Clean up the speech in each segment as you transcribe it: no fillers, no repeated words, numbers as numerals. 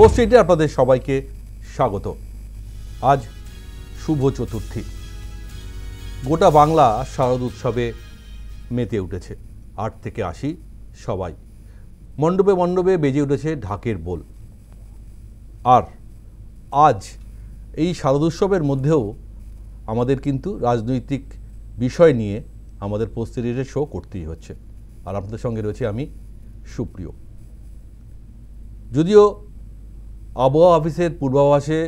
Post এইটে আপনাদের সবাইকে স্বাগত। আজ শুভ চতুর্থী, গোটা বাংলা শারদ উৎসবে মেতে উঠেছে। 8 থেকে 80 সবাই মণ্ডপে মণ্ডপে বেজে উঠেছে ঢাকের বোল। আর আজ এই শারদ উৎসবের মধ্যেও আমাদের কিন্তু রাজনৈতিক বিষয় নিয়ে আমাদের পোস্ট এইটের শো করতেই হচ্ছে। আর আপনাদের সঙ্গে রয়েছে আমি সুপ্রিয়। যদিও আবহাওয়া অফিসের পূর্বাভাসে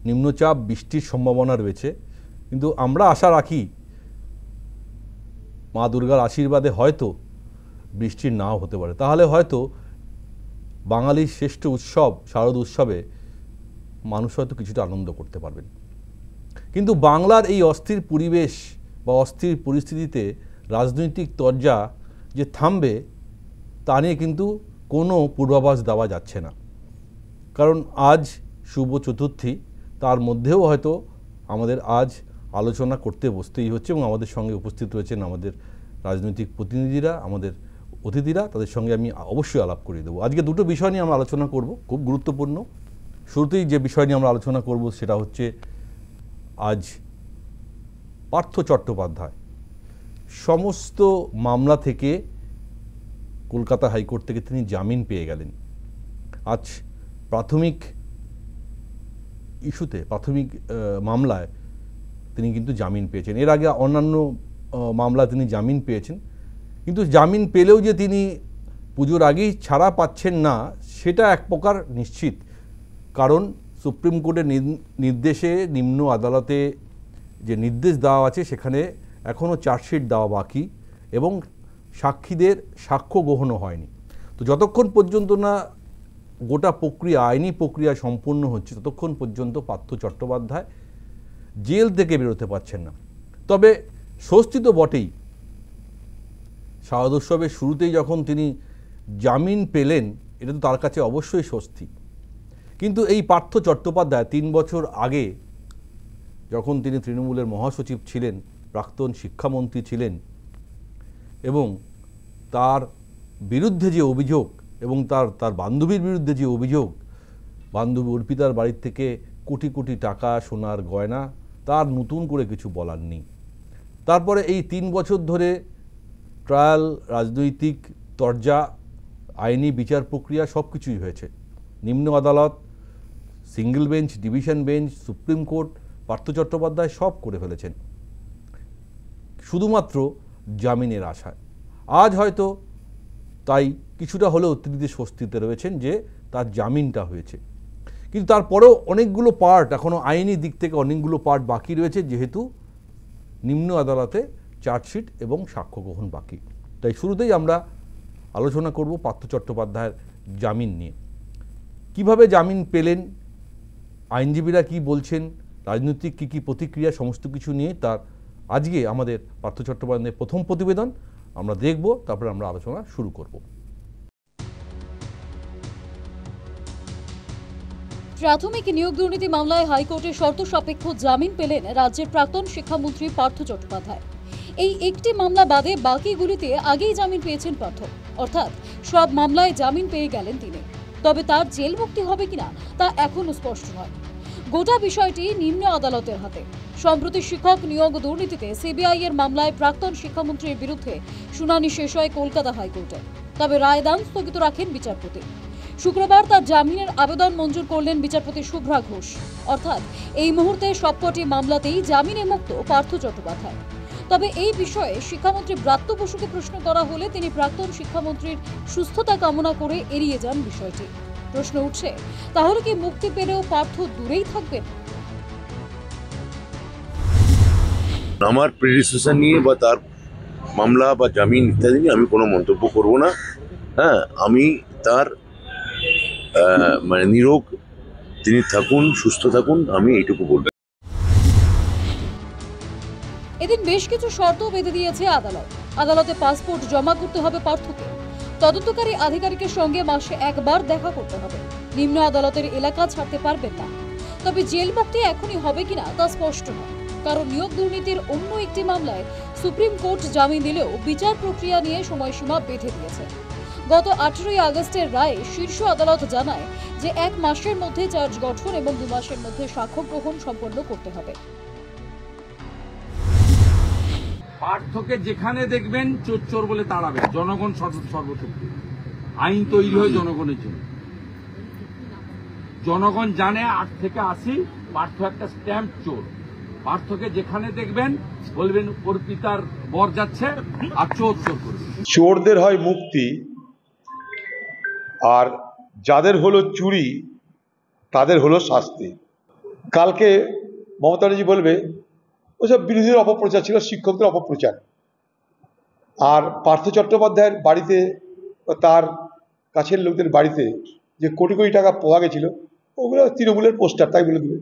নিম্নচাপ বৃষ্টির সম্ভাবনা রয়েছে, কিন্তু আমরা আশা রাখি মা দুর্গার আশীর্বাদে হয়তো বৃষ্টির নাও হতে পারে। তাহলে হয়তো বাঙালির শ্রেষ্ঠ উৎসব শারদ উৎসবে মানুষ হয়তো কিছুটা আনন্দ করতে পারবেন। কিন্তু বাংলার এই অস্থির পরিবেশ বা অস্থির পরিস্থিতিতে রাজনৈতিক তরজা যে থামবে তা নিয়ে কিন্তু কোনো পূর্বাভাস দেওয়া যাচ্ছে না। কারণ আজ শুভ চতুর্থী, তার মধ্যেও হয়তো আমাদের আজ আলোচনা করতে বসতেই হচ্ছে এবং আমাদের সঙ্গে উপস্থিত রয়েছেন আমাদের রাজনৈতিক প্রতিনিধিরা, আমাদের অতিথিরা। তাদের সঙ্গে আমি অবশ্যই আলাপ করিয়ে দেবো। আজকে দুটো বিষয় নিয়ে আমরা আলোচনা করব, খুব গুরুত্বপূর্ণ। শুরুতেই যে বিষয় নিয়ে আমরা আলোচনা করব সেটা হচ্ছে আজ পার্থ চট্টোপাধ্যায় সমস্ত মামলা থেকে কলকাতা হাইকোর্ট থেকে তিনি জামিন পেয়ে গেলেন। আজ প্রাথমিক ইস্যুতে, প্রাথমিক মামলায় তিনি কিন্তু জামিন পেয়েছেন। এর আগে অন্যান্য মামলা তিনি জামিন পেয়েছেন, কিন্তু জামিন পেলেও যে তিনি পুজোর আগেই ছাড়া পাচ্ছেন না সেটা এক প্রকার নিশ্চিত। কারণ সুপ্রিম কোর্টের নির্দেশে নিম্ন আদালতে যে নির্দেশ দেওয়া আছে সেখানে এখনও চার্জশিট দেওয়া বাকি এবং সাক্ষীদের সাক্ষ্য গ্রহণও হয়নি। তো যতক্ষণ পর্যন্ত না গোটা প্রক্রিয়া, আইনি প্রক্রিয়া সম্পূর্ণ হচ্ছে, ততক্ষণ পর্যন্ত পার্থ চট্টোপাধ্যায় জেল থেকে বেরোতে পারছেন না। তবে স্বস্তি তো বটেই, শারদ উৎসবের শুরুতেই যখন তিনি জামিন পেলেন এটা তো তার কাছে অবশ্যই স্বস্তি। কিন্তু এই পার্থ চট্টোপাধ্যায় 3 বছর আগে যখন তিনি তৃণমূলের মহাসচিব ছিলেন, প্রাক্তন শিক্ষামন্ত্রী ছিলেন এবং তার বিরুদ্ধে যে অভিযোগ এবং তার বান্ধবীর বিরুদ্ধে যে অভিযোগ, বান্ধবী অর্পিতার বাড়ির থেকে কোটি কোটি টাকা, সোনার গয়না, তার নতুন করে কিছু বলার নেই। তারপরে এই 3 বছর ধরে ট্রায়াল, রাজনৈতিক তরজা, আইনি বিচার প্রক্রিয়া সব কিছুই হয়েছে। নিম্ন আদালত, single bench, division bench, supreme court, Partha Chattopadhyay সব করে ফেলেছেন শুধুমাত্র জামিনের আশায়। আজ হয়তো তাই কিছুটা হলেও তিনি স্বস্তিতে রয়েছেন যে তার জামিনটা হয়েছে। কিন্তু তারপরেও অনেকগুলো পার্ট, এখনও আইনি দিক থেকে অনেকগুলো পার্ট বাকি রয়েছে, যেহেতু নিম্ন আদালতে চার্জশিট এবং সাক্ষ্য গ্রহণ বাকি। তাই শুরুতেই আমরা আলোচনা করব পার্থ চট্টোপাধ্যায়ের জামিন নিয়ে। কিভাবে জামিন পেলেন, আইনজীবীরা কি বলছেন, রাজনৈতিক কী প্রতিক্রিয়া, সমস্ত কিছু নিয়ে তার আজকে আমাদের পার্থ চট্টোপাধ্যায়ের প্রথম প্রতিবেদন আমরা দেখব, তারপরে আমরা আলোচনা শুরু করব। প্রাথমিক নিয়োগ দুর্নীতি মামলায় হাইকোর্টে শর্ত সাপেক্ষ জামিন পেলেন রাজ্যের প্রাক্তন শিক্ষামন্ত্রী পার্থ চট্টোপাধ্যায়। এই একটি মামলা বাদে বাকিগুলিতে আগেই জামিন পেয়েছেন পার্থ, অর্থাৎ সব মামলায় জামিন পেয়ে গেলেন তিনি। তবে তার জেল মুক্তি হবে কিনা তা এখনো স্পষ্ট নয়। গোটা বিষয়টি নিম্ন আদালতের হাতে। সম্প্রতি শিক্ষক নিয়োগ দুর্নীতিতে সিবিআই এর মামলায় প্রাক্তন শিক্ষামন্ত্রীর বিরুদ্ধে শুনানি শেষ হয় কলকাতা হাইকোর্টে। তবে রায়দান স্থগিত রাখেন বিচারপতি। শুক্রবার তার জামিনের আবেদন মঞ্জুর করলেন বিচারপতি শুভ্রা ঘোষ। অর্থাৎ এই মুহূর্তে সবকটি মামলাতেই জামিনে মুক্ত পার্থ চট্টোপাধ্যায়। তবে এই বিষয়ে শিক্ষামন্ত্রী ব্রাত্য বসুকে প্রশ্ন করা হলে তিনি প্রাক্তন শিক্ষামন্ত্রীর সুস্থতা কামনা করে এড়িয়ে যান বিষয়টি। প্রশ্ন উঠছে, তাহলে কি মুক্তি পেলেও পার্থ দূরেই থাকবেন? আমার প্রেডিসেশন নিয়ে বা তার মামলা বা জামিন ইত্যাদি নিয়ে আমি কোনো মন্তব্য করব না। হ্যাঁ, আমি তার মানে নিরোগ, তিনি থাকুন, সুস্থ থাকুন, আমি এইটুকু বলবো। এদিন বেশ কিছু শর্ত বেঁধে দিয়েছে আদালত। আদালতে পাসপোর্ট জমা করতে হবে পার্থকে। তদন্তকারী আধিকারিকের সঙ্গে মাসে একবার দেখা করতে হবে। নিম্ন আদালতের এলাকা ছাড়তে পারবেন না। তবে জেল মুক্তি এখনই হবে কিনা তা স্পষ্ট নয়, কারণ নিয়োগ দুর্নীতির অন্য একটি মামলায় সুপ্রিম কোর্ট জামিন দিলেও বিচার প্রক্রিয়া নিয়ে সময়সীমা বেঁধে দিয়েছে। গত 18ই আগস্টের রায়ে শীর্ষ আদালত জানায় যে 1 মাসের মধ্যে চার্জ গঠন এবং 2 মাসের মধ্যে সাক্ষ্য গ্রহণ সম্পন্ন করতে হবে। পার্থকে যেখানে দেখবেন চোর চোর বলে তাড়াবে, জনগণ সর্বশক্তি। আইন তৈরি হয় জনগণের জন্য। জনগণ জানে 8 থেকে 80 পার্থ একটা স্ট্যাম্প চোর। পার্থকে যেখানে দেখবেন বলবেন ওর পিতার বর যাচ্ছে আর চোর চোর করবে। চোরদের হয় মুক্তি, আর যাদের হলো চুরি তাদের হলো শাস্তি। কালকে মমতা ব্যানার্জি বলবে ওসব বিরোধীদের অপপ্রচার ছিল, শিক্ষকদের অপপ্রচার। আর পার্থ চট্টোপাধ্যায়ের বাড়িতে, তার কাছের লোকদের বাড়িতে যে কোটি কোটি টাকা পাওয়া গেছিল, ওগুলো তৃণমূলের পোস্টার, তাই বলে দেবে।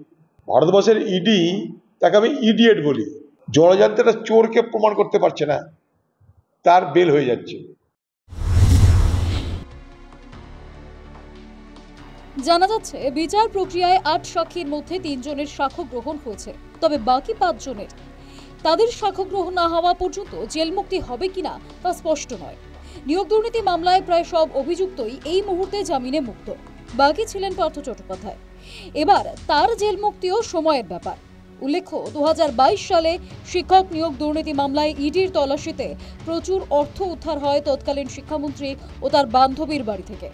ভারতবর্ষের ইডি, তাকে আমি ইডিয়েট বলি। জনজান্তে একটা চোরকে প্রমাণ করতে পারছে না, তার বেল হয়ে যাচ্ছে। জানা যাচ্ছে বিচার প্রক্রিয়ায় 8 সাক্ষীর মধ্যে 3 জনের সাক্ষ্য গ্রহণ হয়েছে, তবে বাকি 5 জনের তাদের সাক্ষ্য গ্রহণ না হওয়া পর্যন্ত জেল মুক্তি হবে কিনা তা স্পষ্ট নয়। নিয়োগ দুর্নীতি মামলায় প্রায় সব অভিযুক্তই এই মুহূর্তে জামিনে মুক্ত, বাকি ছিলেন পার্থ চট্টোপাধ্যায়। এবার তার জেল মুক্তিও সময়ের ব্যাপার। উল্লেখ্য, 2022 সালে শিক্ষক নিয়োগ দুর্নীতি মামলায় ইডির তল্লাশিতে প্রচুর অর্থ উদ্ধার হয় তৎকালীন শিক্ষামন্ত্রী ও তার বান্ধবীর বাড়ি থেকে।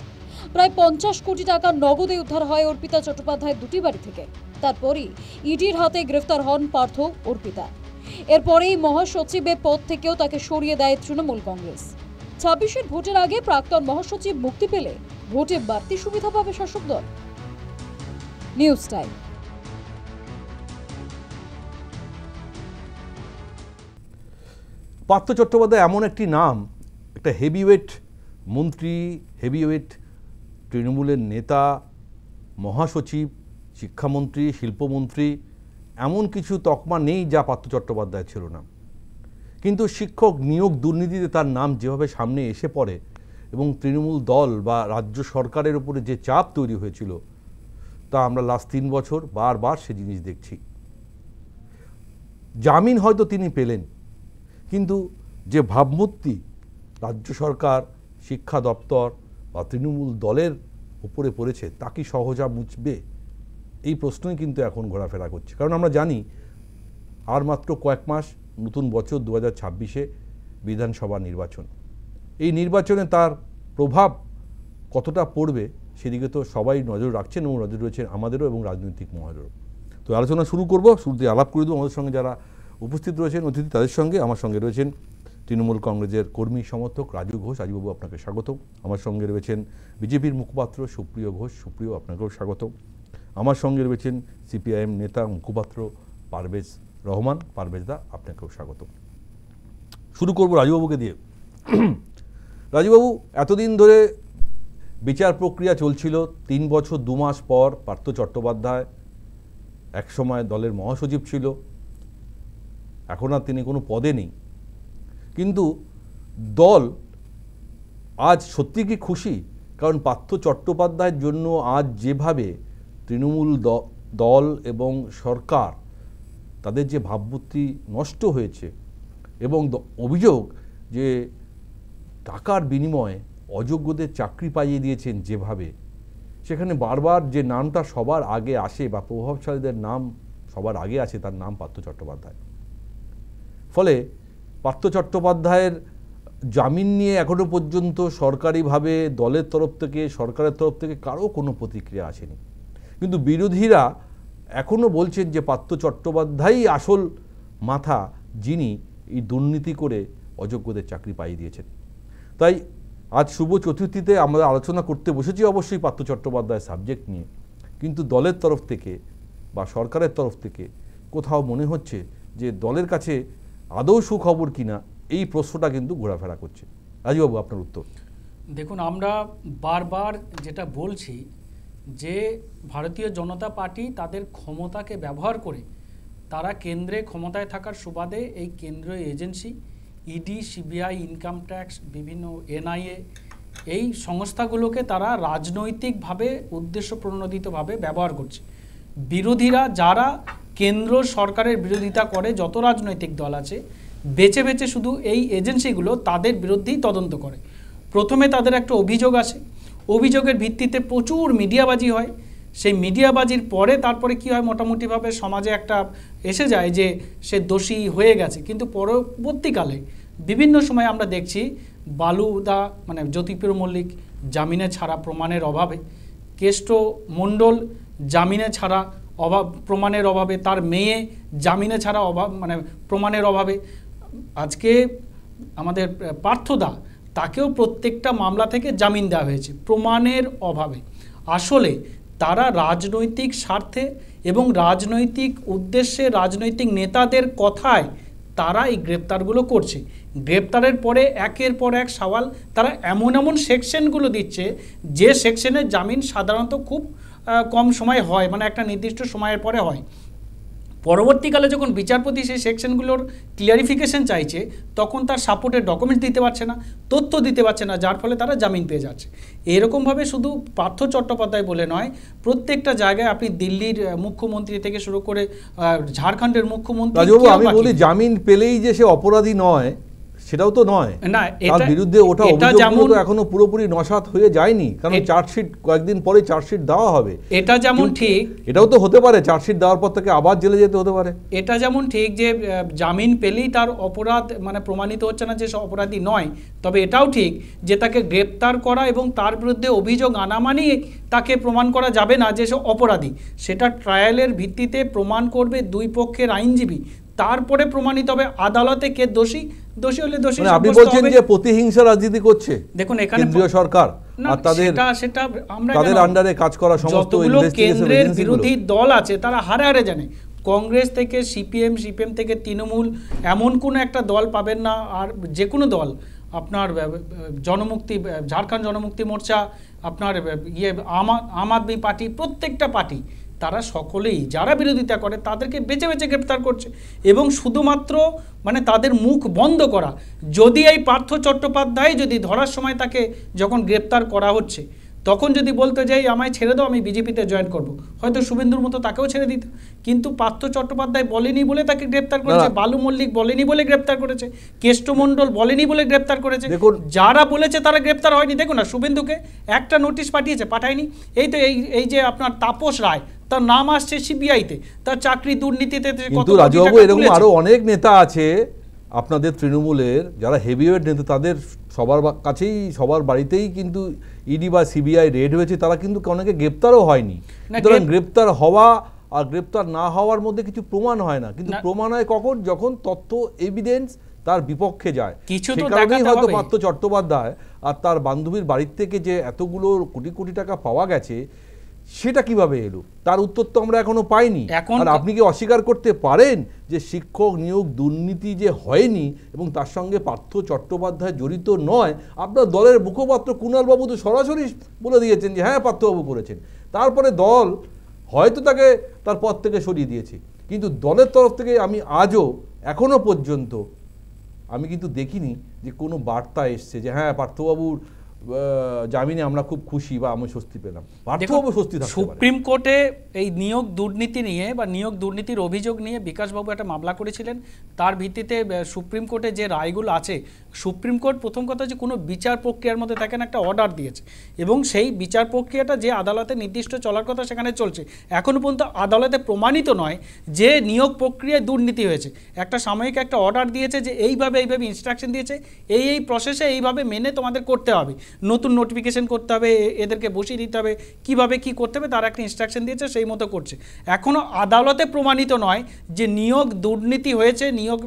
প্রায় 50 কোটি টাকা নগদে উদ্ধার হয় অর্পিতা চট্টোপাধ্যায়ের 2টি বাড়ি থেকে। তারপরই ইডির হাতে গ্রেফতার হন পার্থ অর্পিতা। এরপরেই মহাসচিবের পদ থেকেও তাকে সরিয়ে দেয় তৃণমূল কংগ্রেস। 26-এর ভোটের আগে প্রাক্তন মহাসচিব মুক্তি পেলে ভোটে বাড়তি সুবিধা পাবে শাসক দল। News time. পার্থ চট্টোপাধ্যায় এমন একটি নাম, একটা হেভিওয়েট মন্ত্রী, হেভিওয়েট তৃণমূলের নেতা, মহাসচিব, শিক্ষামন্ত্রী, শিল্পমন্ত্রী, এমন কিছু তকমা নেই যা পার্থ চট্টোপাধ্যায় ছিল না। কিন্তু শিক্ষক নিয়োগ দুর্নীতিতে তার নাম যেভাবে সামনে এসে পড়ে এবং তৃণমূল দল বা রাজ্য সরকারের উপরে যে চাপ তৈরি হয়েছিল, তা আমরা লাস্ট 3 বছর বারবার সে জিনিস দেখছি। জামিন হয়তো তিনি পেলেন, কিন্তু যে ভাবমূর্তি রাজ্য সরকার, শিক্ষা দপ্তর বা তৃণমূল দলের উপরে পড়েছে, তা কি সহজা মুছবে? এই প্রশ্নই কিন্তু এখন ঘোরাফেরা করছে। কারণ আমরা জানি আর মাত্র কয়েক মাস, নতুন বছর 2026-এ বিধানসভা নির্বাচন। এই নির্বাচনে তার প্রভাব কতটা পড়বে সেদিকে তো সবাই নজর রাখছেন এবং নজর রয়েছে আমাদেরও এবং রাজনৈতিক মহলেরও। তো আলোচনা শুরু করব। শুরুতে আলাপ করে দেবো আমাদের সঙ্গে যারা উপস্থিত রয়েছেন অতিথি তাদের সঙ্গে। আমার সঙ্গে রয়েছেন তৃণমূল কংগ্রেসের কর্মী সমর্থক রাজু ঘোষ। রাজুবাবু, আপনাকে স্বাগত। আমার সঙ্গে রয়েছেন বিজেপির মুখপাত্র সুপ্রিয় ঘোষ। সুপ্রিয়, আপনাকেও স্বাগত। আমার সঙ্গে রয়েছেন সিপিআইএম নেতা মুখপাত্র পারভেজ রহমান। পারভেজদা, আপনাকেও স্বাগত। শুরু করব রাজুবাবুকে দিয়ে। রাজুবাবু, এতদিন ধরে বিচার প্রক্রিয়া চলছিল। 3 বছর 2 মাস পর পার্থ চট্টোপাধ্যায় একসময় দলের মহাসচিব ছিল, এখন আর তিনি কোনো পদে নেই। কিন্তু দল আজ সত্যি কি খুশি? কারণ পার্থ চট্টোপাধ্যায়ের জন্য আজ যেভাবে তৃণমূল দল এবং সরকার, তাদের যে ভাবমূর্তি নষ্ট হয়েছে এবং অভিযোগ যে টাকার বিনিময়ে অযোগ্যদের চাকরি পাইয়ে দিয়েছেন যেভাবে, সেখানে বারবার যে নামটা সবার আগে আসে বা প্রভাবশালীদের নাম সবার আগে আসে, তার নাম পার্থ চট্টোপাধ্যায়। ফলে পার্থ চট্টোপাধ্যায়ের জামিন নিয়ে এখনো পর্যন্ত সরকারিভাবে দলের তরফ থেকে, সরকারের তরফ থেকে কারো কোনো প্রতিক্রিয়া আসেনি। কিন্তু বিরোধীরা এখনও বলছেন যে পার্থ চট্টোপাধ্যায়ই আসল মাথা, যিনি এই দুর্নীতি করে অযোগ্যদের চাকরি পাইয়ে দিয়েছেন। তাই আজ শুভ চতুর্থীতে আমরা আলোচনা করতে বসেছি অবশ্যই পার্থ চট্টোপাধ্যায়ের সাবজেক্ট নিয়ে, কিন্তু দলের তরফ থেকে বা সরকারের তরফ থেকে কোথাও মনে হচ্ছে যে দলের কাছে আদৌ সুখবর কিনা, এই প্রশ্নটা কিন্তু ঘোরাফেরা করছে। রাজুবাবু, আপনার উত্তর। দেখুন, আমরা বারবার যেটা বলছি যে ভারতীয় জনতা পার্টি তাদের ক্ষমতাকে ব্যবহার করে তারা কেন্দ্রে ক্ষমতায় থাকার সুবাদে এই কেন্দ্রীয় agency ED, CBI, income tax, বিভিন্ন এনআইএ, এই সংস্থাগুলোকে তারা রাজনৈতিকভাবে উদ্দেশ্য প্রণোদিতভাবে ব্যবহার করছে। বিরোধীরা যারা কেন্দ্র সরকারের বিরোধিতা করে, যত রাজনৈতিক দল আছে, বেছে বেছে শুধু এই এজেন্সিগুলো তাদের বিরুদ্ধেই তদন্ত করে। প্রথমে তাদের একটা অভিযোগ আসে, অভিযোগের ভিত্তিতে প্রচুর মিডিয়াবাজি হয়, সেই মিডিয়াবাজির পরে তারপরে কি হয়, মোটামুটিভাবে সমাজে একটা এসে যায় যে সে দোষী হয়ে গেছে। কিন্তু পরবর্তীকালে বিভিন্ন সময় আমরা দেখছি বালুদা মানে জ্যোতিপ্রিয় মল্লিক জামিনে ছাড়া প্রমাণের অভাবে, কেষ্ট মণ্ডল জামিনে ছাড়া প্রমাণের অভাবে, তার মেয়ে জামিনে ছাড়া মানে প্রমাণের অভাবে, আজকে আমাদের পার্থদা তাকেও প্রত্যেকটা মামলা থেকে জামিন দেওয়া হয়েছে প্রমাণের অভাবে। আসলে তারা রাজনৈতিক স্বার্থে এবং রাজনৈতিক উদ্দেশ্যে রাজনৈতিক নেতাদের কথায় তারা এই গ্রেপ্তারগুলো করছে। গ্রেপ্তারের পরে একের পর এক সওয়াল তারা এমন এমন সেকশনগুলো দিচ্ছে যে সেকশনের জামিন সাধারণত খুব কম সময় হয়, মানে একটা নির্দিষ্ট সময়ের পরে হয়। পরবর্তীকালে যখন বিচারপতি সেই সেকশনগুলোর ক্লিয়ারিফিকেশন চাইছে তখন তার সাপোর্টের ডকুমেন্টস দিতে পারছে না, তথ্য দিতে পারছে না, যার ফলে তারা জামিন পেয়ে যাচ্ছে। এরকমভাবে শুধু পার্থ চট্টোপাধ্যায় বলে নয়, প্রত্যেকটা জায়গায় আপনি দিল্লির মুখ্যমন্ত্রী থেকে শুরু করে ঝাড়খণ্ডের মুখ্যমন্ত্রী, আমি বলি জামিন পেলেই যে সে অপরাধী নয় সেটাও তো নয় না, তার বিরুদ্ধে ওঠা অভিযোগগুলো তো এখনো পুরোপুরি নসাৎ হয়ে যায়নি, কারণ চার্জশিট কয়েকদিন পরে চার্জশিট দেওয়া হবে। এটা যেমন ঠিক, এটাও তো হতে পারে চার্জশিট দেওয়ার পর থেকে আবার জেলে যেতে হতে পারে। এটা যেমন ঠিক যে জামিন পেলেই তার অপরাধ মানে প্রমাণিত হচ্ছে না যে সে অপরাধী নয়, তবে এটাও ঠিক যে তাকে গ্রেপ্তার করা এবং তার বিরুদ্ধে অভিযোগ আনা মানেই তাকে প্রমাণ করা যাবে না যে সে অপরাধী। সেটা ট্রায়ালের ভিত্তিতে প্রমাণ করবে দুই পক্ষের আইনজীবী, তারপরে প্রমাণিত হবে আদালতে কে দোষী, দোষী হলে দোষী। আপনি বলছেন যে প্রতিহিংসা রাজনীতি করছে দেখুন এখানে কেন্দ্রীয় সরকার আর সেটা আমরা তাদের আন্ডারে কাজ করা সমস্ত কেন্দ্রের বিরোধী দল আছে তারা হারে হারে জানে, কংগ্রেস থেকে সিপিএম থেকে তৃণমূল, এমন কোনো একটা দল পাবেন না, আর যে কোনো দল আপনার জনমুক্তি ঝাড়খণ্ড জনমুক্তি মোর্চা, আপনার আম আদমি পার্টি, প্রত্যেকটা পার্টি তারা সকলেই যারা বিরোধিতা করে তাদেরকে বেছে বেছে গ্রেপ্তার করছে এবং শুধুমাত্র মানে তাদের মুখ বন্ধ করা। যদি এই পার্থ চট্টোপাধ্যায় যদি ধরার সময় তাকে যখন গ্রেপ্তার করা হচ্ছে তখন যদি বলতে যাই আমায় ছেড়ে দাও, আমি বিজেপিতে জয়েন করব, হয়তো শুভেন্দুর মতো তাকেও ছেড়ে দিত। কিন্তু পার্থ চট্টোপাধ্যায় বলেনি বলে তাকে গ্রেপ্তার করেছে, বালু মল্লিক বলেনি বলে গ্রেপ্তার করেছে, কেষ্টমণ্ডল বলেনি বলে গ্রেপ্তার করেছে, যারা বলেছে তারা গ্রেপ্তার হয়নি। দেখুন না, শুভেন্দুকে একটা নোটিশ পাঠায়নি, এই তো এই যে আপনার তাপস রায়, তার নাম আসছে সিবিআইতে, তার চাকরি দুর্নীতিতে। কিন্তু রাজবাবু এরকম আরো অনেক নেতা আছে আপনাদের তৃণমূলের যারা হেভিওয়েট নেতা, তাদের সবার কাছেই সবার বাড়িতেই কিন্তু ইডি বা সিবিআই রেড হয়েছে, তারা কিন্তু অনেকে গ্রেপ্তারও হয়নি। সুতরাং গ্রেপ্তার হওয়া আর গ্রেপ্তার না হওয়ার মধ্যে কিছু প্রমাণ হয় না, কিন্তু প্রমাণ হয় কখন, যখন তথ্য এভিডেন্স তার বিপক্ষে যায়। সেই কারণেই হয়তো পার্থ চট্টোপাধ্যায় আর তার বান্ধবীর বাড়ির থেকে যে এতগুলো কোটি কোটি টাকা পাওয়া গেছে সেটা কিভাবে এলো তার উত্তর তো আমরা এখনো পাইনি। আর আপনি কি অস্বীকার করতে পারেন যে শিক্ষক নিয়োগ দুর্নীতি যে হয়নি এবং তার সঙ্গে পার্থ চট্টোপাধ্যায় জড়িত নয়? আপনার দলের মুখপাত্র কুণালবাবু তো সরাসরি বলে দিয়েছেন যে হ্যাঁ পার্থবাবু করেছেন, তারপরে দল হয়তো তাকে তার পদ থেকে সরিয়ে দিয়েছে, কিন্তু দলের তরফ থেকে আমি আজও এখনো পর্যন্ত আমি কিন্তু দেখিনি যে কোনো বার্তা এসছে যে হ্যাঁ পার্থবাবুর জামিনে আমরা খুব খুশি বা আমি স্বস্তি পেলাম। সুপ্রিম কোর্টে এই নিয়োগ দুর্নীতি নিয়ে বা নিয়োগ দুর্নীতির অভিযোগ নিয়ে বিকাশবাবু একটা মামলা করেছিলেন, তার ভিত্তিতে সুপ্রিম কোর্টে যে রায়গুলো আছে, সুপ্রিম কোর্ট প্রথম কথা যে কোনো বিচার প্রক্রিয়ার মধ্যে তাকে একটা অর্ডার দিয়েছে এবং সেই বিচার প্রক্রিয়াটা যে আদালতে নির্দিষ্ট চলার কথা সেখানে চলছে। এখনও পর্যন্ত আদালতে প্রমাণিত নয় যে নিয়োগ প্রক্রিয়ায় দুর্নীতি হয়েছে। একটা সাময়িক একটা অর্ডার দিয়েছে যে এইভাবে ইনস্ট্রাকশন দিয়েছে, এই প্রসেসে এইভাবে মেনে তোমাদের করতে হবে, নতুন নোটিফিকেশন করতে হবে, এদেরকে বসিয়ে দিতে হবে, কিভাবে কি করতে হবে তার একটা ইনস্ট্রাকশন দিয়েছে, সেই মতো করছে। এখনো আদালতে প্রমাণিত নয় যে নিয়োগ দুর্নীতি হয়েছে, নিয়োগ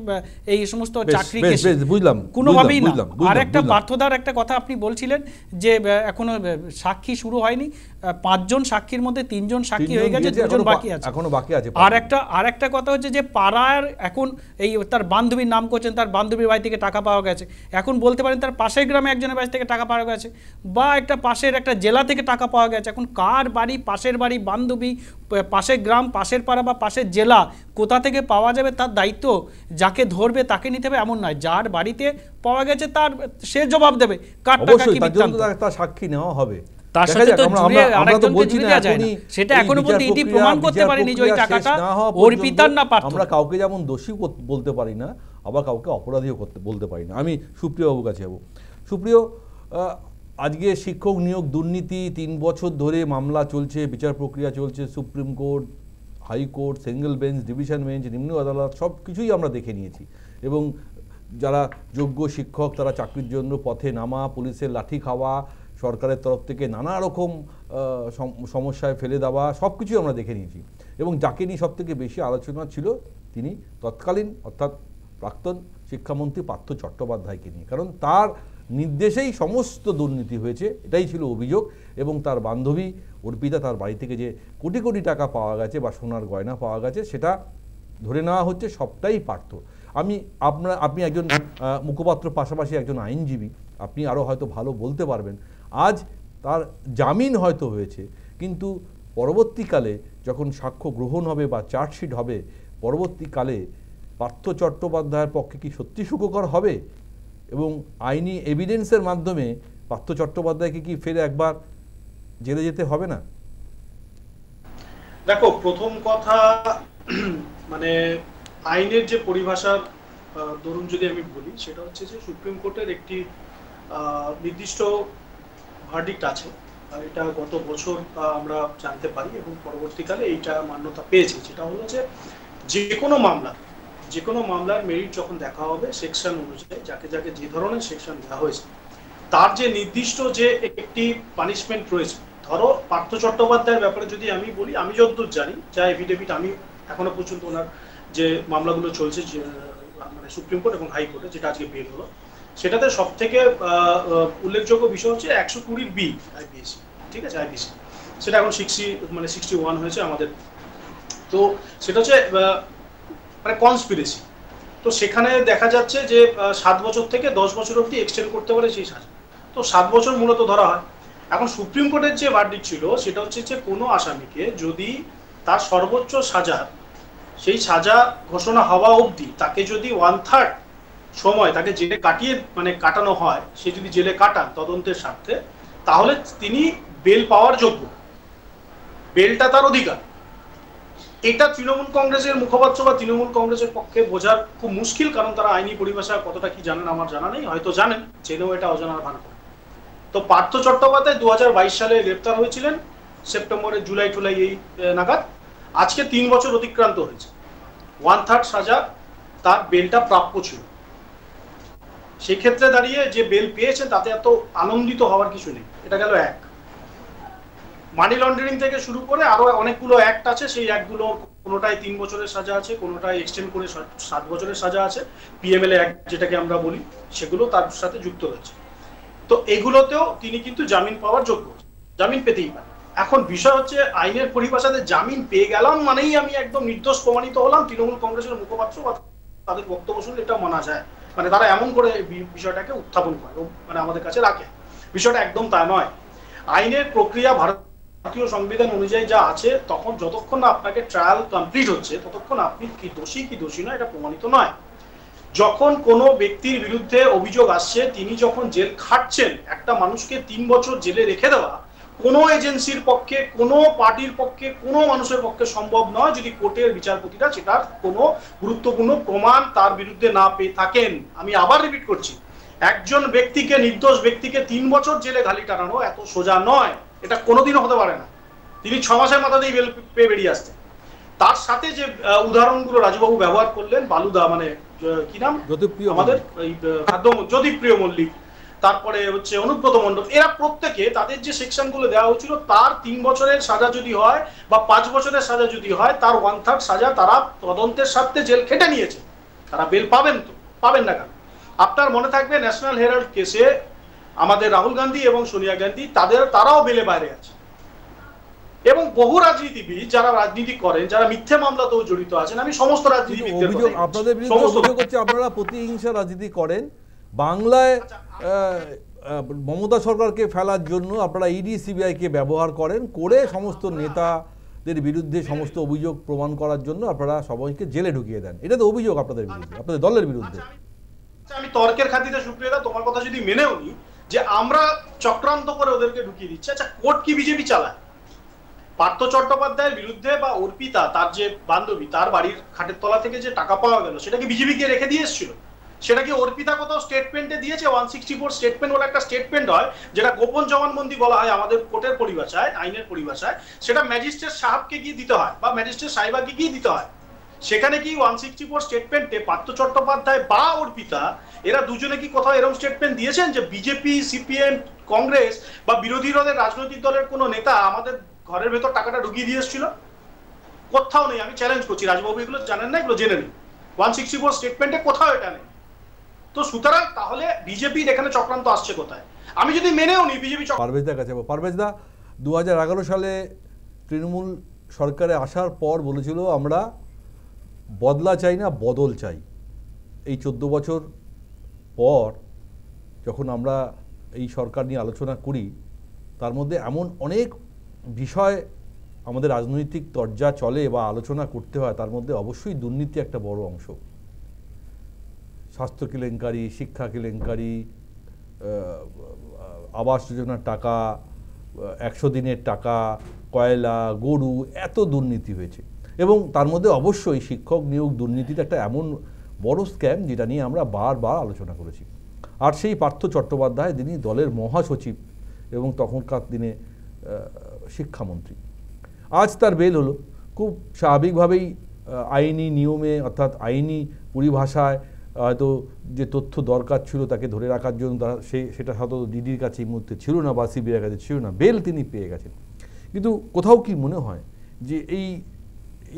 এই সমস্ত চাকরি কেসে কোনোভাবেই না। আর একটা পার্থদার একটা কথা আপনি বলছিলেন যে এখনো সাক্ষী শুরু হয়নি, 5 জন সাক্ষীর মধ্যে 3 জন সাক্ষী হয়ে গেছে, 2 জন বাকি আছে, এখনো বাকি আছে। আর একটা কথা হচ্ছে যে পাড়ার এখন এই তার বান্ধবীর নাম করছেন, তার বান্ধবীর বাড়ি থেকে টাকা পাওয়া গেছে, এখন বলতে পারেন তার পাশের গ্রামে একজনের বাড়ি থেকে টাকা পাওয়া গেছে বা একটা পাশের একটা জেলা থেকে টাকা পাওয়া গেছে। এখন কার বাড়ি, পাশের বাড়ি, বান্ধবী, পাশের গ্রাম, পাশের পাড়া বা পাশের জেলা কোথা থেকে পাওয়া যাবে তার দায়িত্ব যাকে ধরবে তাকে নিতে হবে এমন নয়, যার বাড়িতে পাওয়া গেছে তার সে জবাব দেবে কার টাকা কি বৃত্তান্ত, তার সাক্ষী নেওয়া হবে। তার সাথে তো আরেকজনকে জুড়ে দেওয়া যায় না, সেটা এখনো পর্যন্ত ইডি প্রমাণ করতে পারেনি যে ওই টাকাটা অর্পিতার না পার্থ। আমরা কাউকে যেমন দোষী বলতে পারি না, আবার কাউকে অপরাধীও বলতে পারি না। আমি সুপ্রিয়বাবুর কাছে যাবো। সুপ্রিয়, আজকে শিক্ষক নিয়োগ দুর্নীতি 3 বছর ধরে মামলা চলছে, বিচার প্রক্রিয়া চলছে, supreme court, high court, single bench, division bench, নিম্ন আদালত, সব কিছুই আমরা দেখে নিয়েছি। এবং যারা যোগ্য শিক্ষক তারা চাকরির জন্য পথে নামা, পুলিশের লাঠি খাওয়া, সরকারের তরফ থেকে নানা রকম সমস্যায় ফেলে দেওয়া, সব কিছুই আমরা দেখে নিয়েছি। এবং যাকে নিয়ে সবথেকে বেশি আলোচনা ছিল তিনি তৎকালীন অর্থাৎ প্রাক্তন শিক্ষামন্ত্রী পার্থ চট্টোপাধ্যায়কে নিয়ে, কারণ তার নির্দেশেই সমস্ত দুর্নীতি হয়েছে, এটাই ছিল অভিযোগ। এবং তার বান্ধবী অর্পিতা, তার বাড়ি থেকে যে কোটি কোটি টাকা পাওয়া গেছে বা সোনার গয়না পাওয়া গেছে, সেটা ধরে নেওয়া হচ্ছে সবটাই পার্থ। আপনি একজন মুখপাত্র, পাশাপাশি একজন আইনজীবী, আপনি আরও হয়তো ভালো বলতে পারবেন। আজ তার জামিন হয়তো হয়েছে, কিন্তু পরবর্তীকালে যখন সাক্ষ্য গ্রহণ হবে বা চার্জশিট হবে, পরবর্তীকালে পার্থ চট্টোপাধ্যায়ের পক্ষে কি সত্যি সুখকর হবে? এবং আইনি এভিডেন্সের মাধ্যমে পার্থ চট্টোপাধ্যায়কে কি ফের একবার জেলে যেতে হবে না? দেখো, প্রথম কথা, মানে আইনের যে পরিভাষার ধরুন যদি আমি বলি, সেটা হচ্ছে যে সুপ্রিম কোর্টের একটি নির্দিষ্ট ভার্ডিক্ট আছে, আর এটা গত বছর আমরা জানতে পারি এবং পরবর্তীকালে এইটা মান্যতা পেয়েছে। যেটা হলো যে কোনো মামলার মেরিট যখন দেখা হবে সেকশন অনুযায়ী, যাকে যাকে যে ধরনের সেকশন দেওয়া হয়েছে তার যে নির্দিষ্ট যে একটি পানিশমেন্ট রয়েছে। ধরো পার্থ চট্টোপাধ্যায়ের ব্যাপারে যদি আমি বলি, আমি যতদূর জানি, যা এফিডেভিট আমি এখনো পর্যন্ত ওনার যে মামলাগুলো চলছে মানে সুপ্রিম কোর্ট এবং হাইকোর্টে, যেটা আজকে বের হলো, সেটাতে সব থেকে উল্লেখযোগ্য বিষয় হচ্ছে 120 বি আইপিএসি, ঠিক আছে, আইপিসি, সেটা এখন 61 হয়েছে আমাদের। তো সেটা হচ্ছে মানে কনস্পিরেসি। তো সেখানে দেখা যাচ্ছে যে 7 বছর থেকে 10 বছর অবধি এক্সটেন্ড করতে পারে সেই সাজা। তো 7 বছর মূলত ধরা হয়। এখন সুপ্রিম কোর্টের যে ভার্ডিক্ট ছিল সেটা হচ্ছে যে কোনো আসামিকে যদি তার সর্বোচ্চ সাজা, সেই সাজা ঘোষণা হওয়া অবধি তাকে যদি 1/3 সময় তাকে জেলে কাটানো হয়, সে যদি জেলে কাটান তদন্তের স্বার্থে, তাহলে তিনি বেল পাওয়ার যোগ্য, বেলটা তার অধিকার। এটা তৃণমূল কংগ্রেসের মুখপাত্র বা তৃণমূল কংগ্রেসের পক্ষে বোঝার খুব মুশকিল, কারণ তারা আইনি পরিভাষা কতটা কি জানেন আমার জানা নেই, হয়তো জানেন, জেনেও এটা অজানার ভান করে। তো পার্থ চট্টোপাধ্যায় 2022 সালে গ্রেপ্তার হয়েছিলেন, সেপ্টেম্বরে জুলাই এই নাগাদ। আজকে 3 বছর অতিক্রান্ত হয়েছে, 1/3 সাজা, তার বেলটা প্রাপ্য ছিল। সেক্ষেত্রে দাঁড়িয়ে যে বেল পেয়েছেন তাতে এত আনন্দিত হওয়ার কিছু নেই। এটা গেল এক। মানি লন্ডারিং থেকে শুরু করে আরো অনেকগুলো অ্যাক্ট আছে, সেই অ্যাক্টগুলো কোনোটায় 3 বছরের সাজা আছে, কোনোটায় এক্সটেন্ড করে 7 বছরের সাজা আছে, পিএমএলএ অ্যাক্ট যেটাকে আমরা বলি, সেগুলো তার সাথে যুক্ত রয়েছে। তো এগুলোতেও তিনি কিন্তু জামিন পাওয়ার যোগ্য, জামিন পেতেই পারে। এখন বিষয় হচ্ছে আইনের পরিভাষাতে জামিন পেয়ে গেলাম মানেই আমি একদম নির্দোষ প্রমাণিত হলাম। তৃণমূল কংগ্রেসের মুখপাত্র বা তাদের বক্তব্য শুনলে এটা মানা যায়, মানে তারা এমন করে বিষয়টাকে উত্থাপন করে, মানে আমাদের কাছে রাখে। বিষয়টা একদম তা নয়। আইনের প্রক্রিয়া ভারতীয় সংবিধান অনুযায়ী যা আছে, তখন যতক্ষণ না আপনাকে ট্রায়াল কমপ্লিট হচ্ছে ততক্ষণ আপনি কি দোষী নয় এটা প্রমাণিত নয়। যখন কোনো ব্যক্তির বিরুদ্ধে অভিযোগ আসছে, তিনি যখন জেল খাটছেন, একটা মানুষকে 3 বছর জেলে রেখে দেওয়া কোনো এজেন্সির পক্ষে, কোনো পার্টির পক্ষে, কোনো মানুষের পক্ষে সম্ভব নয় যদি কোর্টের বিচারপতিরা সেটার কোনো গুরুত্বপূর্ণ প্রমাণ তার বিরুদ্ধে না পেয়ে থাকেন। আমি আবার রিপিট করছি, একজন ব্যক্তিকে, নির্দোষ ব্যক্তিকে 3 বছর জেলে ঘালি টানানো এত সোজা নয়, এটা কোনোদিনও হতে পারে না। তিনি 6 মাসের মাথাতেই বেল পেয়ে বেরিয়ে আসতেন। তার সাথে যে উদাহরণগুলো রাজুবাবু ব্যবহার করলেন, বালুদা, মানে কি নাম আমাদের জ্যোতিপ্রিয় মল্লিক, তারপরে হচ্ছে অনুব্রত মণ্ডল, এরা প্রত্যেকে তাদের যে সেকশনগুলো দেওয়া হয়েছিল, তার 3 বছরের সাজা যদি হয় বা 5 বছরের সাজা যদি হয়, তার 1/3 সাজা তারা তদন্তের স্বার্থে জেল খেটে নিয়েছে, তারা বেল পাবেন। তো পাবেন না কেন? আপনার মনে থাকবে ন্যাশনাল হেরাল্ড কেসে আমাদের রাহুল গান্ধী এবং সোনিয়া গান্ধী, তারাও বেলে বাইরে আছে। এবং বহু রাজনীতিবিদ যারা রাজনীতি করেন, যারা মিথ্যে মামলাতেও জড়িত আছেন, আমি সমস্ত রাজনীতিবিদদের আপনাদের বিরুদ্ধে অভিযোগ হচ্ছে আপনারা প্রতিহিংসা রাজনীতি করেন। বাংলায় মমতা সরকারকে ফেলার জন্য আপনারা ইডি সিবিআইকে ব্যবহার করেন, করে সমস্ত নেতাদের বিরুদ্ধে সমস্ত অভিযোগ প্রমাণ করার জন্য আপনারা সবাইকে জেলে ঢুকিয়ে দেন। এটা তো অভিযোগ আপনাদের বিরুদ্ধে, আপনাদের দলের বিরুদ্ধে। আমি তর্কের খাতিরে সুপ্রিয়দা তোমার কথা যদি মেনেও নি যে আমরা চক্রান্ত করে ওদেরকে ঢুকিয়ে দিচ্ছি, আচ্ছা কোর্ট কি বিজেপি চালায়? পার্থ চট্টোপাধ্যায়ের বিরুদ্ধে বা অর্পিতা, তার যে বান্ধবী, তার বাড়ির খাটের তলা থেকে যে টাকা পাওয়া গেল, সেটা কি বিজেপি কে রেখে দিয়ে এসেছিল? সেটা কি অর্পিতা কোথাও স্টেটমেন্টে দিয়েছে? 164 স্টেটমেন্ট বলে একটা স্টেটমেন্ট হয়, যেটা গোপন জবানবন্দি বলা হয় আমাদের কোর্টের পরিভাষায়, আইনের পরিভাষায়, সেটা ম্যাজিস্ট্রেট সাহেবকে গিয়ে দিতে হয় বা ম্যাজিস্ট্রেট সাহেবাকে গিয়ে দিতে হয়। সেখানে কি 164 স্টেটমেন্টে পার্থ চট্টোপাধ্যায় বা অর্পিতা এরা দুজনে কি কোথাও এরকম স্টেটমেন্ট দিয়েছেন যে বিজেপি, সিপিএম, কংগ্রেস বা বিরোধী দলের রাজনৈতিক দলের কোনো নেতা আমাদের ঘরের ভেতর টাকাটা ঢুকিয়ে দিয়ে এসেছিল? কোথাও নেই। আমি চ্যালেঞ্জ করছি, রাজবাবু এগুলো জানেন না, এগুলো জেনে নিন। 164 স্টেটমেন্টে কোথাও এটা নেই। তো সুতরাং তাহলে বিজেপির এখানে চক্রান্ত আসছে কোথায়? আমি যদি মেনেও নিই বিজেপি পারভেজদার কাছে, পারভেজদা 2011 সালে তৃণমূল সরকারে আসার পর বলেছিল আমরা বদলা চাই না, বদল চাই। এই 14 বছর পর যখন আমরা এই সরকার নিয়ে আলোচনা করি, তার মধ্যে এমন অনেক বিষয় আমাদের রাজনৈতিক তরজা চলে বা আলোচনা করতে হয়, তার মধ্যে অবশ্যই দুর্নীতি একটা বড় অংশ। স্বাস্থ্য কেলেঙ্কারি, শিক্ষা কেলেঙ্কারি, আবাস যোজনার টাকা, 100 দিনের টাকা, কয়লা, গরু, এত দুর্নীতি হয়েছে। এবং তার মধ্যে অবশ্যই শিক্ষক নিয়োগ দুর্নীতিটা একটা এমন বড় স্ক্যাম যেটা নিয়ে আমরা বারবার আলোচনা করেছি। আর সেই পার্থ চট্টোপাধ্যায় তিনি দলের মহাসচিব এবং তখনকার দিনে শিক্ষামন্ত্রী। আজ তার বেল হলো। খুব স্বাভাবিকভাবেই আইনি নিয়মে, অর্থাৎ আইনি পরিভাষায় হয়তো যে তথ্য দরকার ছিল তাকে ধরে রাখার জন্য সেটা হয়তো ডিডির কাছে এই মুহূর্তে ছিল না বা সিবিআইয়ের কাছে ছিল না, বেল তিনি পেয়ে গেছেন। কিন্তু কোথাও কি মনে হয় যে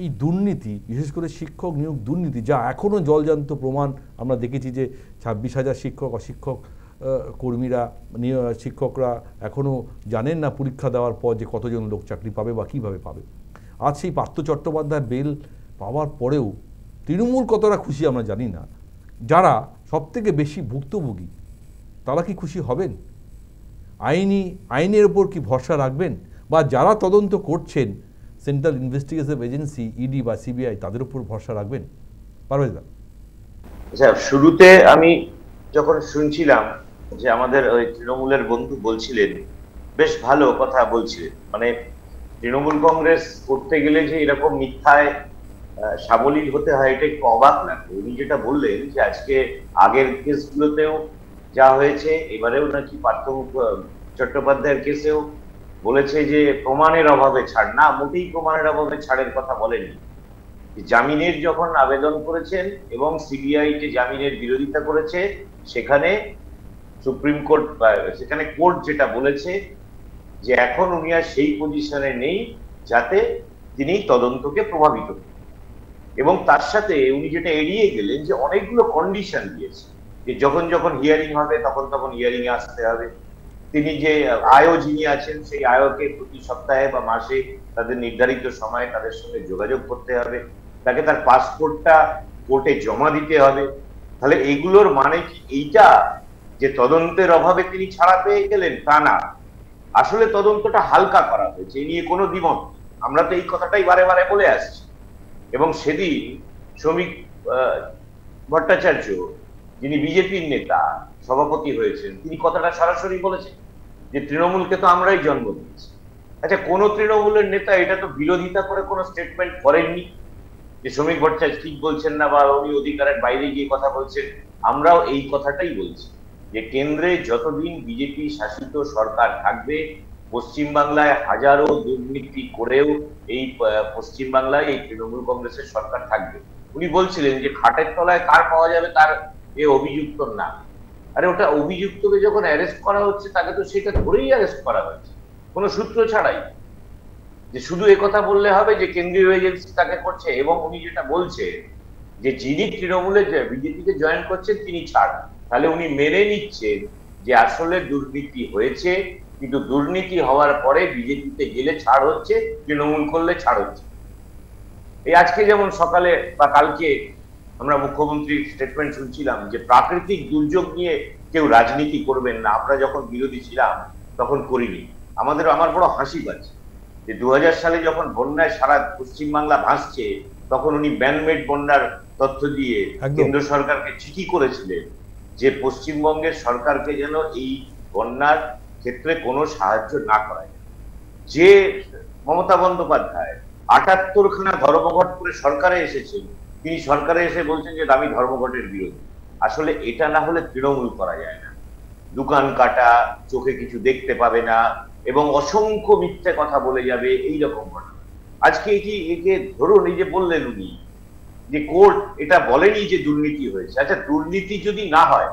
এই দুর্নীতি, বিশেষ করে শিক্ষক নিয়োগ দুর্নীতি, যা এখনও জলজান্ত প্রমাণ আমরা দেখেছি যে 26,000 শিক্ষক অশিক্ষক কর্মীরা, শিক্ষকরা এখনও জানেন না পরীক্ষা দেওয়ার পর যে কতজন লোক চাকরি পাবে বা কীভাবে পাবে। আজ সেই পার্থ চট্টোপাধ্যায় বেল পাওয়ার পরেও তৃণমূল কতটা খুশি আমরা জানি না, যারা সবথেকে বেশি ভুক্তভোগী তারা কি খুশি হবেন? আইনের ওপর কি ভরসা রাখবেন? বা যারা তদন্ত করছেন, সেন্ট্রাল ইনভেস্টিগেশন এজেন্সি, ইডি বা সিবিআই, তাদের উপর ভরসা রাখবেন? পারভেজদা, আচ্ছা, শুরুতে আমি যখন শুনছিলাম যে আমাদের ওই তৃণমূলের বন্ধু বলছিলেন, বেশ ভালো কথা বলছিলেন, মানে তৃণমূল কংগ্রেস করতে গেলে যে এরকম মিথ্যায় সাবলীল হতে হয়, এটা একটু অবাক লাগে। উনি যেটা বললেন যে আজকে আগের কেসগুলোতেও যা হয়েছে, এবারেও নাকি পার্থ চট্টোপাধ্যায়ের কেসেও বলেছে যে প্রমাণের অভাবে ছাড়, না, মোটেই প্রমাণের অভাবে ছাড়ের কথা বলেননি। জামিনের যখন আবেদন করেছেন এবং সিবিআই যে জামিনের বিরোধিতা করেছে, সেখানে সুপ্রিম কোর্ট, সেখানে কোর্ট যেটা বলেছে যে এখন উনি আর সেই পজিশনে নেই যাতে তিনি তদন্তকে প্রভাবিত করেন। এবং তার সাথে উনি যেটা এড়িয়ে গেলেন যে অনেকগুলো কন্ডিশন দিয়েছে যে যখন যখন হিয়ারিং হবে তখন তখন হিয়ারিং এ আসতে হবে। তিনি যে আয়ো যিনি আছেন, সেই আয়োকে প্রতি সপ্তাহে বা মাসে তাদের নির্ধারিত সময়ে তাদের সঙ্গে যোগাযোগ করতে হবে, তাকে তার পাসপোর্টটা কোর্টে জমা দিতে হবে। তাহলে এইগুলোর মানে কি এইটা যে তদন্তের অভাবে তিনি ছাড়া পেয়ে গেলেন? তা না, আসলে তদন্তটা হালকা করা হয়েছে, এই নিয়ে কোনো দ্বিমত। আমরা তো এই কথাটাই বারে বারে বলে আসছি। এবং সেদিন শ্রমিক ভট্টাচার্য, যিনি বিজেপির নেতা, সভাপতি হয়েছেন, তিনি কথাটা সরাসরি বলেছেন যে তৃণমূলকে তো আমরাই জন্ম দিয়েছি। আচ্ছা, কোন তৃণমূলের নেতা এটা তো বিরোধিতা করে কোনো স্টেটমেন্ট করেননি যে শ্রমিক ভট্টাচার্য ঠিক বলছেন না বা উনি অধিকারের বাইরে গিয়ে কথা বলছেন। আমরাও এই কথাটাই বলছি যে কেন্দ্রে যতদিন বিজেপি শাসিত সরকার থাকবে, পশ্চিমবাংলায় হাজারো দুর্নীতি করেও এই পশ্চিমবাংলায় এই তৃণমূল কংগ্রেসের সরকার থাকবে। উনি বলছিলেন যে খাটের তলায় কার পাওয়া যাবে তার এ অভিযুক্ত না। আরে ওটা অভিযুক্তকে যখন অ্যারেস্ট করা হচ্ছে তাকে তো সেটা ধরেই অ্যারেস্ট করা হয়েছে, কোনো সূত্র ছাড়াই। যে শুধু একথা বললে হবে যে কেন্দ্রীয় এজেন্সি তাকে করছে। এবং উনি যেটা বলছে যে যিনি তৃণমূলে বিজেপিতে জয়েন করছেন তিনি ছাড়, তাহলে উনি মেনে নিচ্ছেন যে আসলে দুর্নীতি হয়েছে, কিন্তু দুর্নীতি হওয়ার পরে বিজেপিতে গেলে ছাড় হচ্ছে, তৃণমূল করলে ছাড় হচ্ছে। এই আজকে যেমন সকালে বা কালকে আমরা মুখ্যমন্ত্রীর স্টেটমেন্ট শুনছিলাম যে প্রাকৃতিক দুর্যোগ নিয়ে কেউ রাজনীতি করবেন না, আমরা যখন বিরোধী ছিলাম তখন করিনি। আমার বড় হাসি পাচ্ছে যে 2000 সালে যখন বন্যায় সারা পশ্চিমবাংলা ভাসছে, তখন উনি ম্যানমেড বন্যার তথ্য দিয়ে কেন্দ্র সরকারকে চিঠি করেছিলেন যে পশ্চিমবঙ্গের সরকারকে যেন এই বন্যার ক্ষেত্রে কোনো সাহায্য না করা যায়। যে মমতা বন্দ্যোপাধ্যায় 78খানা ধর্মঘট করে সরকারে এসেছেন, তিনি সরকারে এসে বলছেন যে আমি ধর্মঘটের বিরোধী। আসলে এটা না হলে তৃণমূল করা যায় না। দোকান কাটা, চোখে কিছু দেখতে পাবে না এবং অসংখ্য মিথ্যে কথা বলে যাবে, এইরকম ঘটনা। আজকে একে ধরুন, এই যে বললেন উনি যে কোর্ট এটা বলেনি যে দুর্নীতি হয়েছে। আচ্ছা, দুর্নীতি যদি না হয়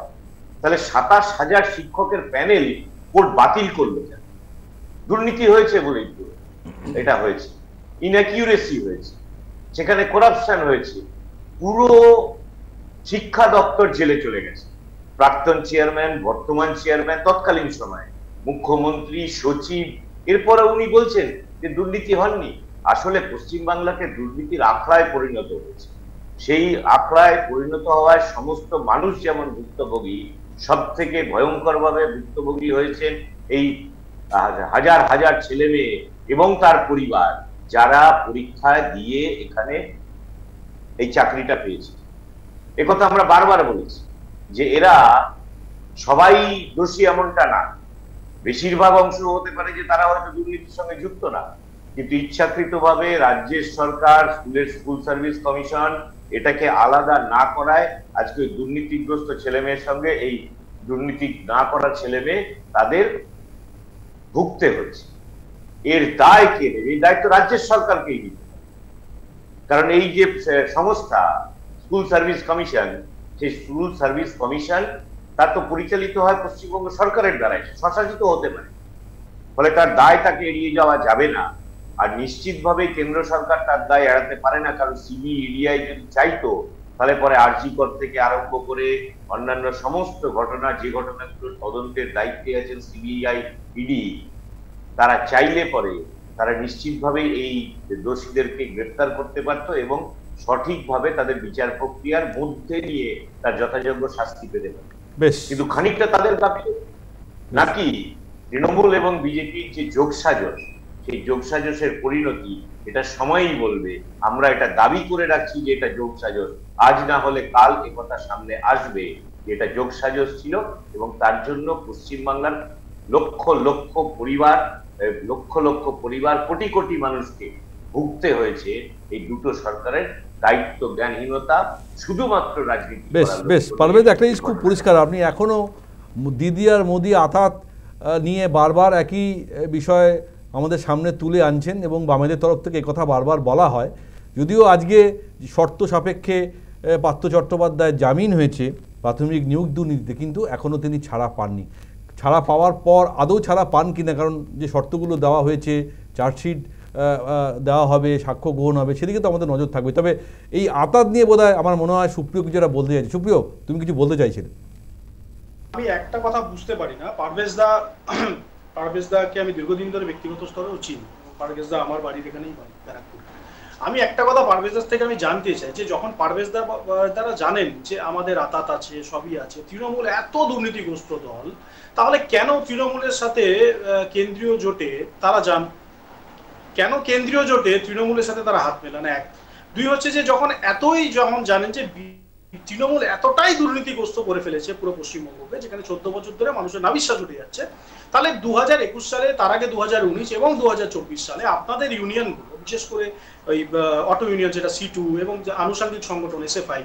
তাহলে 27,000 শিক্ষকের প্যানেল কোর্ট বাতিল করলো কেন? দুর্নীতি হয়েছে বলেই তো এটা হয়েছে, ইনঅ্যাকিউরেসি হয়েছে, সেখানে করাপশন হয়েছে, পুরো শিক্ষা দপ্তর জেলে চলে গেছে। প্রাক্তন চেয়ারম্যান, বর্তমান চেয়ারম্যান, তৎকালীন সময় মুখ্যমন্ত্রী, সচিব, এরপরে উনি বলছেন যে দুর্নীতি হয়নি। আসলে পশ্চিমবাংলাকে দুর্নীতির আখড়ায় পরিণত হয়েছে। সেই আখড়ায় পরিণত হওয়ায় সমস্ত মানুষ যেমন ভুক্তভোগী, সব থেকে ভয়ঙ্কর ভাবে ভুক্তভোগী হয়েছেন এই হাজার হাজার ছেলে মেয়ে এবং তার পরিবার, যারা পরীক্ষায় দিয়ে এখানে এই চাকরিটা পেয়েছে। একথা আমরা বারবার বলেছি যে এরা সবাই দোষী এমনটা না, বেশিরভাগ অংশ হতে পারে যে তারা হয়তো দুর্নীতির সঙ্গে যুক্ত না, কিন্তু ইচ্ছাকৃতভাবে রাজ্যের সরকার, স্কুল সার্ভিস কমিশন এটাকে আলাদা না করায় আজকে দুর্নীতিগ্রস্ত ছেলে মেয়ের সঙ্গে এই দুর্নীতি না করা ছেলে মেয়ে তাদের ভুগতে হচ্ছে। এর দায় কে নেবে? এই দায়িত্ব রাজ্যের সরকারকেই নিতে হবে। কারণ এই যে সংস্থা স্কুল সার্ভিস কমিশন, সেই স্কুল সার্ভিস কমিশন তার তো পরিচালিত হয় পশ্চিমবঙ্গ সরকারের দ্বারাই, স্বশাসিত হতে পারে, ফলে তার দায় তাকে এড়িয়ে যাওয়া যাবে না। আর নিশ্চিতভাবে কেন্দ্র সরকার তার দায় এড়াতে পারে না, কারণ সিবিআই যদি চাইতো তাহলে পরে আরজিকর থেকে আরম্ভ করে অন্যান্য সমস্ত ঘটনা, যে ঘটনাগুলো তদন্তের দায়িত্বে আছেন সিবিআই, ইডি, তারা চাইলে পরে তারা নিশ্চিতভাবে এই দোষীদেরকে গ্রেফতার করতে পারত এবং সঠিকভাবে তাদের বিচার প্রক্রিয়ার মধ্যে নিয়ে তার যথাযোগ্য শাস্তি পেতে পারত। কিন্তু খানিকটা তাদের গাফিলতি, নাকি তৃণমূল এবং বিজেপির যে যোগসাজশ, সেই যোগসাজশের পরিণতি এটা সময়ই বলবে। আমরা এটা দাবি করে রাখছি যে এটা যোগসাজশ, আজ না হলে কাল একথা সামনে আসবে যে এটা যোগসাজশ ছিল এবং তার জন্য পশ্চিমবাংলার লক্ষ লক্ষ পরিবার, কোটি কোটি মানুষকে ভুগতে হয়েছে এই দুটো সরকারের দায়িত্ব জ্ঞানহীনতা, শুধুমাত্র রাজনীতি। বেশ পারভেজ, একটা জিনিস খুব পরিষ্কার, আপনি এখনো দিদি আর মোদি আতাত নিয়ে বারবার একই বিষয় আমাদের সামনে তুলে আনছেন এবং বামেদের তরফ থেকে কথা বারবার বলা হয়। যদিও আজকে শর্ত সাপেক্ষে পার্থ চট্টোপাধ্যায় জামিন হয়েছে প্রাথমিক নিয়োগ দুর্নীতিতে, কিন্তু এখনও তিনি ছাড়া পাননি। ছাড়া পাওয়ার পর আদৌ ছাড়া পান কিনা, কারণ যে শর্তগুলো দেওয়া হয়েছে, চার্জশিট দেওয়া হবে, সাক্ষ্য গ্রহণ হবে, সেদিকে তো আমাদের নজর থাকবে। তবে এই আতাত নিয়ে বোধহয় আমার মনে হয় সুপ্রিয় কিছু বলতে চাইছে। সুপ্রিয়, তুমি কিছু বলতে চাইছিলে? আমি একটা কথা বুঝতে পারি না, পারভেজ দাকে আমি দীর্ঘদিন ধরে ব্যক্তিগত স্তরেও চিনি। পারভেজ দা আমার বাড়ির এখানেই বাড়ি, ব্যারাকপুর। আমি একটা কথা পারভেজ দাস থেকে আমি জানতে চাই যে যখন পারভেজ দারা জানেন যে আমাদের আতাত আছে, সবই আছে, তৃণমূল এত দুর্নীতিগ্রস্ত দল, তাহলে কেন তৃণমূলের সাথে কেন্দ্রীয় জোটে তারা যান? কেন কেন্দ্রীয় জোটে তৃণমূলের সাথে তারা হাত মেলান? এক। দুই হচ্ছে যে যখন জানেন যে তৃণমূল এতটাই দুর্নীতিগ্রস্ত করে ফেলেছে পুরো পশ্চিমবঙ্গকে, যেখানে 14 বছর ধরে মানুষের নাবিশ্বাস উঠে যাচ্ছে, তাহলে 2021 সালে, তার আগে 2019 এবং 2024 সালে আপনাদের ইউনিয়নগুলো, বিশেষ করে ওই অটো ইউনিয়ন যেটা C2 এবং আনুষঙ্গিক সংগঠন SFI,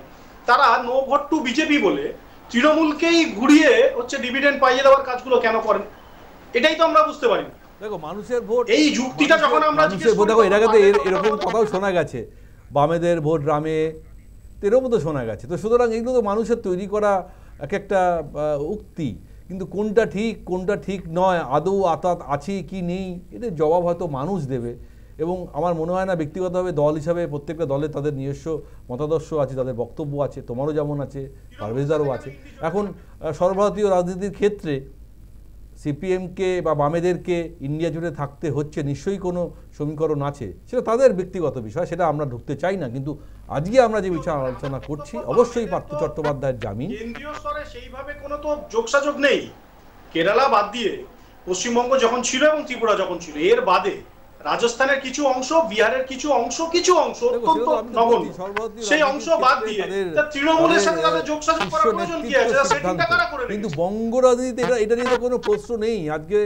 তারা নো ভোট টু বিজেপি বলে তৃণমূলকেই ঘুরিয়ে হচ্ছে ডিভিডেন্ড পাইয়ে দেওয়ার কাজগুলো কেন করেন? এটাই তো আমরা বুঝতে পারি না। দেখো, মানুষের ভোট, এই যুক্তিটা যখন আমরা দেখো, এর আগে এরকম কথাও শোনা গেছে, বামেদের ভোট রামে, এরকম তো শোনা গেছে। তো সুতরাং এগুলো তো মানুষের তৈরি করা এক একটা উক্তি, কিন্তু কোনটা ঠিক কোনটা ঠিক নয়, আদৌ আতাত আছে কি নেই, এটার জবাব হয়তো মানুষ দেবে। এবং আমার মনে হয় না ব্যক্তিগতভাবে দল হিসাবে প্রত্যেকটা দলে তাদের নিজস্ব মতাদর্শ আছে, তাদের বক্তব্য আছে, তোমারও যেমন আছে, পারভেজদারও আছে। এখন সর্বভারতীয় রাজনীতির ক্ষেত্রে সিপিএমকে বা বামেদেরকে ইন্ডিয়া জুড়ে থাকতে হচ্ছে, নিশ্চয়ই কোনো সমীকরণ আছে, সেটা তাদের ব্যক্তিগত বিষয়, সেটা আমরা ঢুকতে চাই না। কিন্তু আজকে আমরা যে বিষয় আলোচনা করছি, অবশ্যই পার্থ চট্টোপাধ্যায়ের জামিন। কেন্দ্রীয় স্তরে সেইভাবে কোনো তো যোগসাযোগ নেই, কেরালা বাদ দিয়ে পশ্চিমবঙ্গ যখন ছিল এবং ত্রিপুরা যখন ছিল, এর বাদে রাজস্থানের কিছু অংশ, বিহারের কিছু অংশ অত্যন্ত নগণ্য, সেই অংশ বাদ দিয়ে তৃণমূলের সাথে তাদের যোগসাযোগ করার প্রয়োজন কি আছে? সেটা কারা করে? কিন্তু বঙ্গ রাজনীতিতে এটা নিয়ে তো কোনো প্রশ্ন নেই। আজকে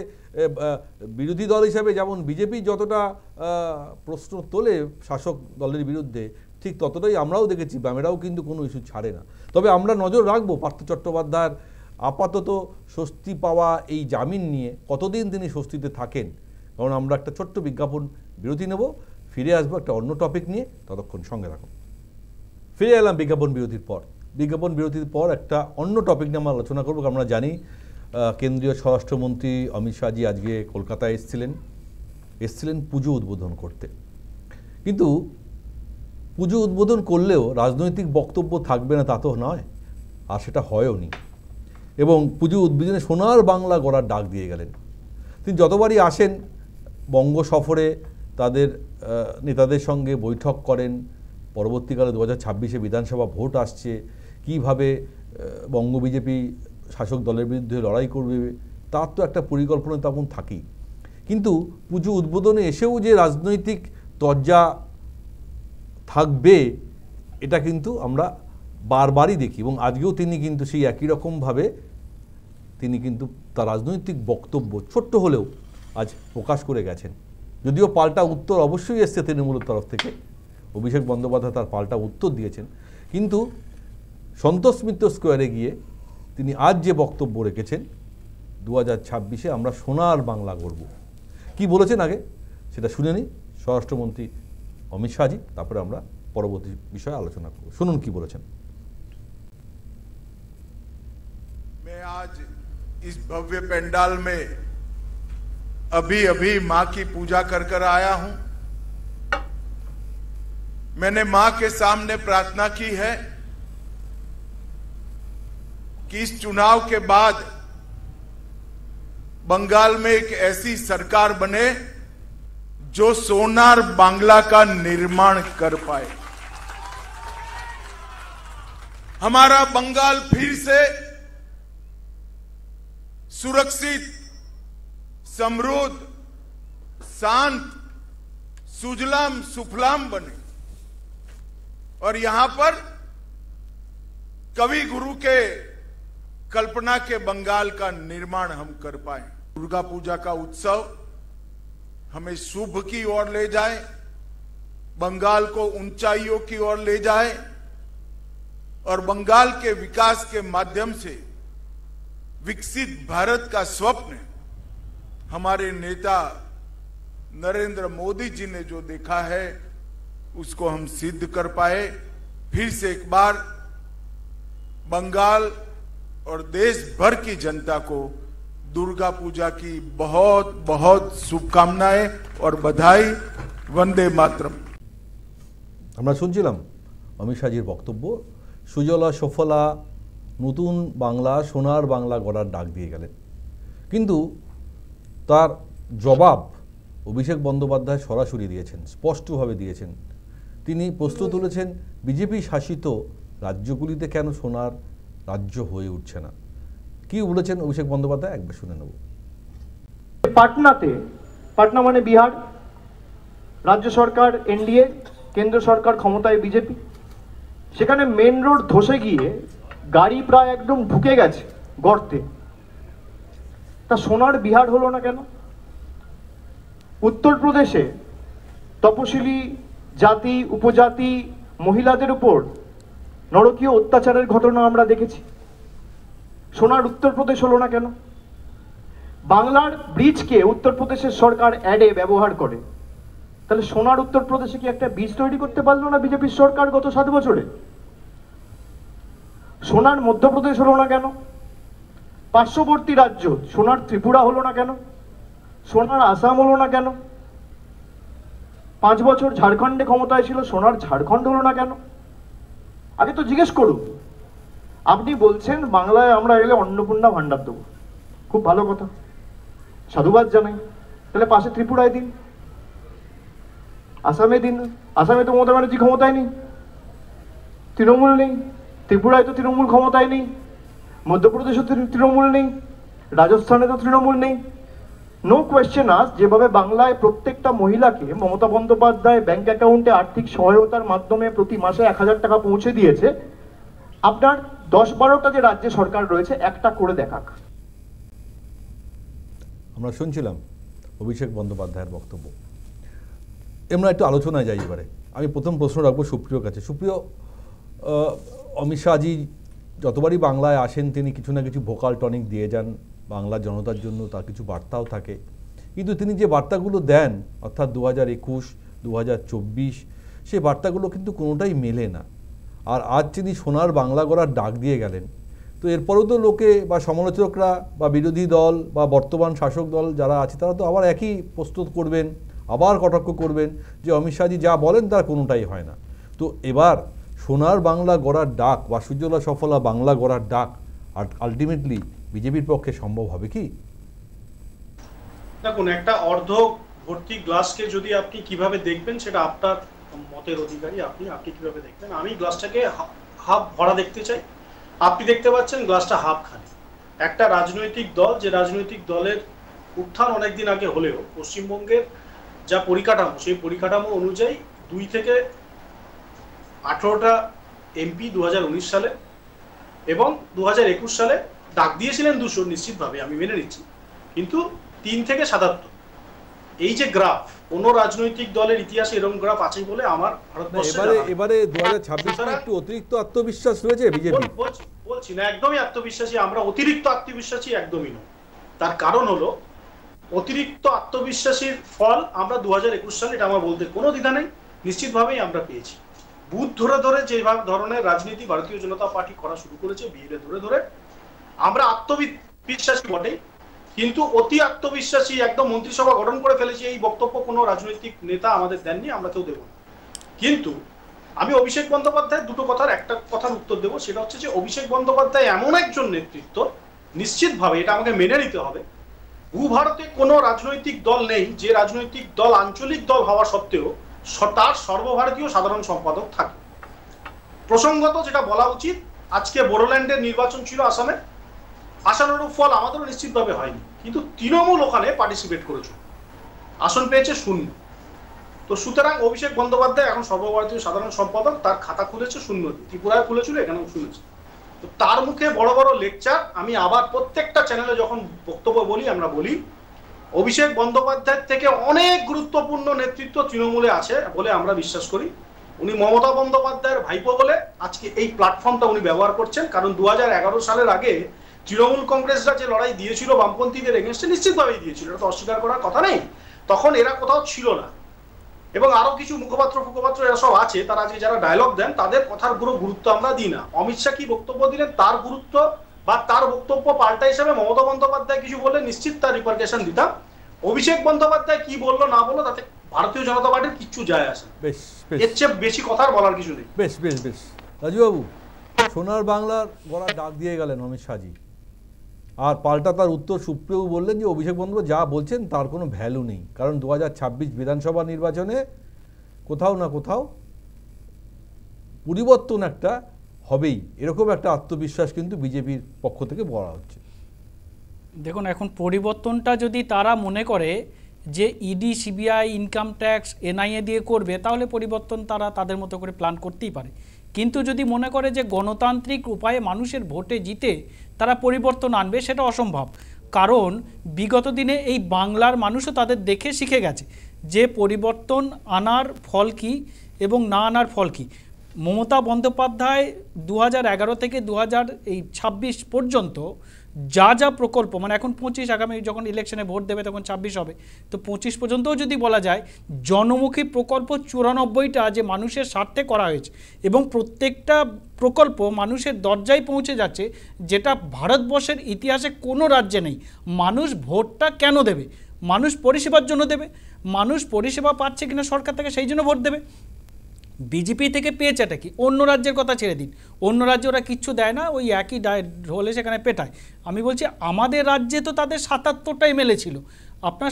বিরোধী দল হিসাবে যেমন বিজেপি যতটা প্রশ্ন তোলে শাসক দলের বিরুদ্ধে, ঠিক ততটাই আমরাও দেখেছি বামেরাও কিন্তু কোনো ইস্যু ছাড়ে না। তবে আমরা নজর রাখবো পার্থ চট্টোপাধ্যায়ের আপাতত স্বস্তি পাওয়া এই জামিন নিয়ে কতদিন তিনি স্বস্তিতে থাকেন। কারণ আমরা একটা ছোট্ট বিজ্ঞাপন বিরতি নেব, ফিরে আসবো একটা অন্য টপিক নিয়ে, ততক্ষণ সঙ্গে রাখুন। ফিরে এলাম বিজ্ঞাপন বিরতির পর। বিজ্ঞাপন বিরতির পর একটা অন্য টপিক নিয়ে আমরা আলোচনা করবো। আমরা জানি কেন্দ্রীয় স্বরাষ্ট্রমন্ত্রী অমিত শাহজি আজকে কলকাতায় এসছিলেন পুজো উদ্বোধন করতে। কিন্তু পুজো উদ্বোধন করলেও রাজনৈতিক বক্তব্য থাকবে না তা তো নয়, আর সেটা হয়ও নি। এবং পুজো উদ্বোধনে সোনার বাংলা গড়ার ডাক দিয়ে গেলেন। তিনি যতবারই আসেন বঙ্গ সফরে তাদের নেতাদের সঙ্গে বৈঠক করেন। পরবর্তীকালে 2026-এ বিধানসভা ভোট আসছে, কিভাবে বঙ্গ বিজেপি শাসক দলের বিরুদ্ধে লড়াই করবে তার তো একটা পরিকল্পনা তেমন থাকেই। কিন্তু পুজো উদ্বোধনে এসেও যে রাজনৈতিক তরজা থাকবে এটা কিন্তু আমরা বারবারই দেখি, এবং আজকেও তিনি কিন্তু সেই একই রকমভাবে তিনি কিন্তু তার রাজনৈতিক বক্তব্য ছোট্ট হলেও আজ প্রকাশ করে গেছেন। যদিও পাল্টা উত্তর অবশ্যই এসছে তৃণমূলের তরফ থেকে, অভিষেক বন্দ্যোপাধ্যায় তার পাল্টা উত্তর দিয়েছেন, কিন্তু সন্তোষ মিত্র স্কোয়ারে গিয়ে তিনি আজ যে বক্তব্য রেখেছেন 2026-এ আমরা সোনার বাংলা গড়ব। কি বলেছেন আগে সেটা শুনে নিই স্বরাষ্ট্রমন্ত্রী অমিত শাহজি, তারপরে আমরা পরবর্তী বিষয়ে আলোচনা করব। শুনুন কি বলেছেন। मैं आज इस भव्य पंडाल में अभी मां की पूजा कर आया हूं। मैंने मां के सामने प्रार्थना की है कि इस चुनाव के बाद बंगाल में एक ऐसी सरकार बने जो सोनार बांग्ला का निर्माण कर पाए। हमारा बंगाल फिर से सुरक्षित, समृद्ध, शांत, सुजलाम सुफलाम बने और यहां पर कवि गुरु के कल्पना के बंगाल का निर्माण हम कर पाए। दुर्गा पूजा का उत्सव हमें शुभ की ओर ले जाए, बंगाल को ऊंचाइयों की ओर ले जाए और बंगाल के विकास के माध्यम से विकसित भारत का स्वप्न हमारे नेता नरेंद्र मोदी जी ने जो देखा है उसको हम सिद्ध कर पाए। फिर से एक बार बंगाल और देश भर की जनता को दुर्गा पूजा की बहुत बहुत शुभकामनाएं और बधाई। वंदे मातरम। আমরা শুনছিলাম অমিত শাহজির বক্তব্য। সুজলা সুফলা নতুন বাংলা সোনার বাংলা গড়ার ডাক দিয়ে গেলেন, কিন্তু তার জবাব অভিষেক বন্দ্যোপাধ্যায় সরাসরি দিয়েছেন, স্পষ্টভাবে দিয়েছেন। তিনি প্রশ্ন তুলেছেন বিজেপি শাসিত রাজ্যগুলিতে কেন সোনার রাজ্য হয়ে উঠছে না। কি বলেছেন অভিষেক বন্দ্যোপাধ্যায় একবার শুনে নেব। পাটনা মানে বিহার, রাজ্য সরকার এনডিএ, কেন্দ্র সরকার ক্ষমতায় বিজেপি। সেখানে মেন রোড ধসে গিয়ে গাড়ি প্রায় একদম ঢুকে গেছে গর্তে। তা সোনার বিহার হলো না কেন? উত্তরপ্রদেশে তপশিলি জাতি উপজাতি মহিলাদের উপর নরকীয় অত্যাচারের ঘটনা আমরা দেখেছি। সোনার উত্তরপ্রদেশ হলো না কেন? বাংলার ব্রিজকে উত্তরপ্রদেশের সরকার অ্যাডে ব্যবহার করে, তাহলে সোনার উত্তরপ্রদেশে কি একটা ব্রিজ তৈরি করতে পারলো না বিজেপির সরকার গত 7 বছরে? সোনার মধ্যপ্রদেশ হলো না কেন? পার্শ্ববর্তী রাজ্য সোনার ত্রিপুরা হলো না কেন? সোনার আসাম হলো না কেন? 5 বছর ঝাড়খণ্ডে ক্ষমতায় ছিল, সোনার ঝাড়খণ্ড হলো না কেন? আগে তো জিজ্ঞেস করুন। আপনি বলছেন বাংলায় আমরা এলে অন্নপূর্ণা ভান্ডার দেবো, খুব ভালো কথা, সাধুবাদ জানাই। তাহলে পাশে ত্রিপুরায় দিন, আসামে দিন। আসামে তো মমতা ব্যানার্জি ক্ষমতায় নেই, তৃণমূল নেই। ত্রিপুরায় তো তৃণমূল ক্ষমতায় নেই, মধ্যপ্রদেশে তৃণমূল নেই, রাজস্থানে তো তৃণমূল নেই। নো কোয়েশ্চেন আস, যেভাবে বাংলায় প্রত্যেকটা মহিলাকে মমতা বন্দ্যোপাধ্যায় ব্যাংক অ্যাকাউন্টে আর্থিক সহায়তার মাধ্যমে প্রতি মাসে 1000 টাকা পৌঁছে দিয়েছে, আপনার 10-12টা যে রাজ্যে সরকার রয়েছে একটা করে দেখাক। আমরা শুনছিলাম অভিষেক বন্দ্যোপাধ্যায়ের বক্তব্য। আমরা একটু আলোচনায় যাই এবারে। আমি প্রথম প্রশ্ন রাখবো সুপ্রিয়র কাছে। সুপ্রিয়, অমিত শাহজি যতবারই বাংলায় আসেন তিনি কিছু না কিছু ভোকাল টনিক দিয়ে যান বাংলার জনতার জন্য, তার কিছু বার্তাও থাকে, কিন্তু তিনি যে বার্তাগুলো দেন অর্থাৎ 2021, 2024 সেই বার্তাগুলো কিন্তু কোনোটাই মেলে না। আর আজ তিনি সোনার বাংলা গড়ার ডাক দিয়ে গেলেন, তো এরপরেও তো লোকে বা সমালোচকরা বা বিরোধী দল বা বর্তমান শাসক দল যারা আছে তারা তো আবার একই প্রস্তুত করবেন, আবার কটাক্ষ করবেন যে অমিত শাহজি যা বলেন তার কোনোটাই হয় না। তো এবার সোনার বাংলা গড়ার ডাক বা সুজলা সফলা বাংলা গড়ার ডাক আর আলটিমেটলি বিজেপির পক্ষে সম্ভব হবে কি? দেখুন, একটা অর্ধ ভর্তি গ্লাসকে যদি আপনি কিভাবে দেখবেন সেটা আপনার মতের অধিকারী, আপনি কিভাবে দেখবেন। আমি গ্লাসটাকে হাফ ভরা দেখতে চাই। আপনি দেখতে পাচ্ছেন গ্লাসটা হাফ খালি। একটা রাজনৈতিক দল, যে রাজনৈতিক দলের উত্থান অনেকদিন আগে হলেও পশ্চিমবঙ্গের যা পরিকাঠামো সেই পরিকাঠামো অনুযায়ী 2 থেকে 18টা এমপি 2019 সালে এবং 2021 সালে ডাক দিয়েছিলেন 200, নিশ্চিতভাবে আমি মেনে নিচ্ছি, কিন্তু 3 থেকে 77। এই যে গ্রাফ, কোন রাজনৈতিক দলের ইতিহাসে এরকম গ্রাফ আছে বলে আমার এবারে 2026 একটু অতিরিক্ত আত্মবিশ্বাস রয়েছে বিজেপি। বলছি না একদমই আত্মবিশ্বাসী আমরা, অতিরিক্ত আত্মবিশ্বাসী একদমই নয়। তার কারণ হলো অতিরিক্ত আত্মবিশ্বাসীর ফল আমরা 2021 সালে, এটা আমার বলতে কোনো দ্বিধা নেই, নিশ্চিতভাবেই আমরা পেয়েছি। বুথ ধরে ধরে যে ধরনের রাজনীতি ভারতীয় জনতা পার্টি করা শুরু করেছে, বিএলএ ধরে ধরে, আমরা আত্মবিশ্বাসী বটেই, কিন্তু অতি আত্মবিশ্বাসী একদম মন্ত্রিসভা গঠন করে ফেলেছি এই বক্তব্য কোনো রাজনৈতিক নেতা আমাদের দেননি, আমরা কেউ দেব না। কিন্তু আমি অভিষেক বন্দ্যোপাধ্যায় দুটো কথার একটা কথার উত্তর দেবো, সেটা হচ্ছে যে অভিষেক বন্দ্যোপাধ্যায় এমন একজন নেতৃত্ব, নিশ্চিতভাবে এটা আমাকে মেনে নিতে হবে, ভূভারতে কোনো রাজনৈতিক দল নেই যে রাজনৈতিক দল আঞ্চলিক দল হওয়া সত্ত্বেও তার সর্বভারতীয় সাধারণ সম্পাদক থাকে। প্রসঙ্গত যেটা বলা উচিত, আজকে বোডোল্যান্ডের নির্বাচন ছিল আসামে, আশানুরূপ ফল আমাদেরও নিশ্চিতভাবে হয়নি, কিন্তু তৃণমূল ওখানে পার্টিসিপেট করেছে, আসন পেয়েছে 0। তো সুতরাং অভিষেক বন্দ্যোপাধ্যায় এখন সর্বভারতীয় সাধারণ সম্পাদক, তার খাতা খুলেছে 0, ত্রিপুরায় খুলেছিল, এখানেও শুনেছে। তো তার মুখে বড় বড় লেকচার, আমি আবার প্রত্যেকটা চ্যানেলে যখন বক্তব্য বলি আমরা বলি অভিষেক বন্দ্যোপাধ্যায়ের থেকে অনেক গুরুত্বপূর্ণ নেতৃত্ব তৃণমূলে আছে বলে আমরা বিশ্বাস করি। উনি মমতা বন্দ্যোপাধ্যায়ের ভাইপো বলে আজকে এই প্ল্যাটফর্মটা উনি ব্যবহার করছেন, কারণ 2011 সালের আগে তৃণমূল কংগ্রেসরা যে লড়াই দিয়েছিল বামপন্থীদের এগেনস্টে, নিশ্চিতভাবেই দিয়েছিল, এটা তো অস্বীকার করার কথা নেই। তখন এরা কোথাও ছিল না, এবং আরো কিছু মুখপাত্র এরা সব আছে, তারা যে যারা ডায়লগ দেন তাদের কথার পুরো গুরুত্ব আমরা দিই না। অমিত শাহ কি বক্তব্য দিলেন তার গুরুত্ব বা তার বক্তব্য পাল্টা হিসেবে মমতা বন্দ্যোপাধ্যায় কিছু বললে নিশ্চিত তার রিপারকেশন দিতাম। অভিষেক বন্দ্যোপাধ্যায় কি বললো না বললো তাতে ভারতীয় জনতা পার্টির কিচ্ছু যায় আসে, এর চেয়ে বেশি কথার বলার কিছু নেই। বেশ বেশ বেশ রাজুবাবু, সোনার বাংলার গলার ডাক দিয়ে গেলেন অমিত শাহজি, আর পাল্টা তার উত্তর সুপ্রিয় বললেন যে অভিষেক বন্দ্যোপাধ্যায় যা বলছেন তার কোনো ভ্যালু নেই, কারণ 2026 বিধানসভা নির্বাচনে কোথাও না কোথাও পরিবর্তন একটা হবেই, এরকম একটা আত্মবিশ্বাস কিন্তু বিজেপির পক্ষ থেকে বলা হচ্ছে। দেখুন, এখন পরিবর্তনটা যদি তারা মনে করে যে ED, CBI, income tax, NIA দিয়ে করবে, তাহলে পরিবর্তন তারা তাদের মতো করে প্ল্যান করতেই পারে। কিন্তু যদি মনে করে যে গণতান্ত্রিক উপায়ে মানুষের ভোটে জিতে তারা পরিবর্তন আনবে, সেটা অসম্ভব। কারণ বিগত দিনে এই বাংলার মানুষও তাদের দেখে শিখে গেছে যে পরিবর্তন আনার ফল কী এবং না আনার ফল কী। মমতা বন্দ্যোপাধ্যায় 2011 থেকে 2026 পর্যন্ত যা যা প্রকল্প, মানে এখন 25, আগামী যখন ইলেকশনে ভোট দেবে তখন 26 হবে, তো 25 পর্যন্তও যদি বলা যায় জনমুখী প্রকল্প 94টা যে মানুষের স্বার্থে করা হয়েছে, এবং প্রত্যেকটা প্রকল্প মানুষের দরজায় পৌঁছে যাচ্ছে, যেটা ভারতবর্ষের ইতিহাসে কোনো রাজ্যে নেই। মানুষ ভোটটা কেন দেবে? মানুষ পরিষেবার জন্য দেবে। মানুষ পরিষেবা পাচ্ছে কিনা সরকার থেকে সেই জন্য ভোট দেবে। বিজেপি থেকে পেয়েছেটা কি? অন্য রাজ্যের কথা ছেড়ে দিন, অন্য রাজ্যে ওরা কিচ্ছু দেয় না, ওই একই হলে সেখানে পেটায়। আমি বলছি আমাদের রাজ্যে তো তাদের 77টা এমএলএ ছিল। আপনার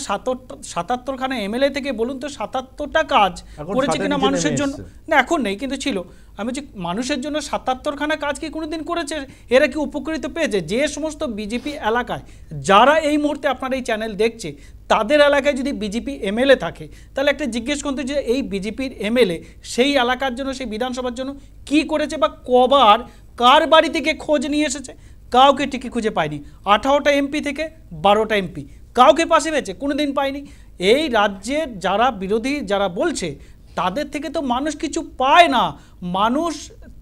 77খানা এমএলএ থেকে বলুন তো 77টা কাজ করেছে কিনা মানুষের জন্য? না, এখন নেই, কিন্তু ছিল। আমি বলছি মানুষের জন্য 77খানা কাজ কি কোনোদিন করেছে? এরা কি উপকৃত পেয়েছে? যে সমস্ত বিজেপি এলাকায়, যারা এই মুহূর্তে আপনার এই চ্যানেল দেখছে, তাদের এলাকায় যদি বিজেপি এমএলএ থাকে, তাহলে একটা জিজ্ঞেস করতে যে এই বিজেপির এমএলএ সেই এলাকার জন্য, সেই বিধানসভার জন্য কি করেছে, বা কবার কার বাড়ি থেকে খোঁজ নিয়ে এসেছে? কাউকে ঠিকই খুঁজে পায়নি। 18টা এমপি থেকে 12টা এমপি কাউকে পাশে পেয়েছে? কোনোদিন পায়নি। এই রাজ্যের যারা বিরোধী, যারা বলছে, তাদের থেকে তো মানুষ কিছু পায় না, মানুষ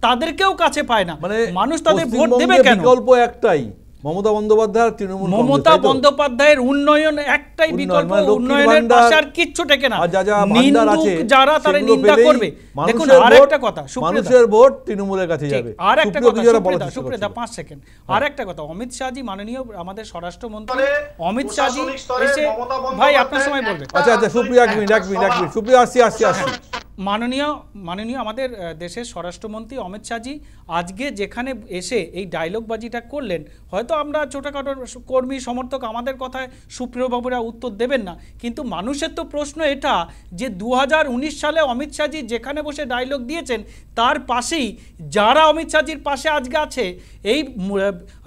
তাদেরকেও কাছে পায় না, মানে মানুষ তাদের ভোট দেবে কেন? বিকল্প একটাই, মমতা বন্দ্যোপাধ্যায়, তৃণমূল, মমতা বন্দ্যোপাধ্যায়ের উন্নয়ন একটাই বিকল্প, উন্নয়নের পাশে আর কিচ্ছু টেকে না। যারা তারা নিন্দা করবে। দেখুন আরেকটা কথা, মানুষের ভোট তৃণমূলের কাছে যাবে। আর একটা কথা সুপ্রিয়া 5 সেকেন্ড, আর একটা কথা, অমিত শাহজি, মাননীয় আমাদের স্বরাষ্ট্রমন্ত্রী অমিত শাহজি এসে, ভাই আপনার সময় বলবে। আচ্ছা সুপ্রিয়া, এক মিনিট সুপ্রিয়া, আসছি। মাননীয় আমাদের দেশের স্বরাষ্ট্রমন্ত্রী অমিত শাহজি আজকে যেখানে এসে এই ডায়লগবাজিটা করলেন, হয়তো আমরা ছোটখাটো কর্মী সমর্থক আমাদের কথায় সুপ্রিয়বাবুরা উত্তর দেবেন না, কিন্তু মানুষের তো প্রশ্ন এটা যে 2019 সালে অমিত শাহজি যেখানে বসে ডায়লগ দিয়েছেন তার পাশেই যারা অমিত শাহজির পাশে আজকে আছে, এই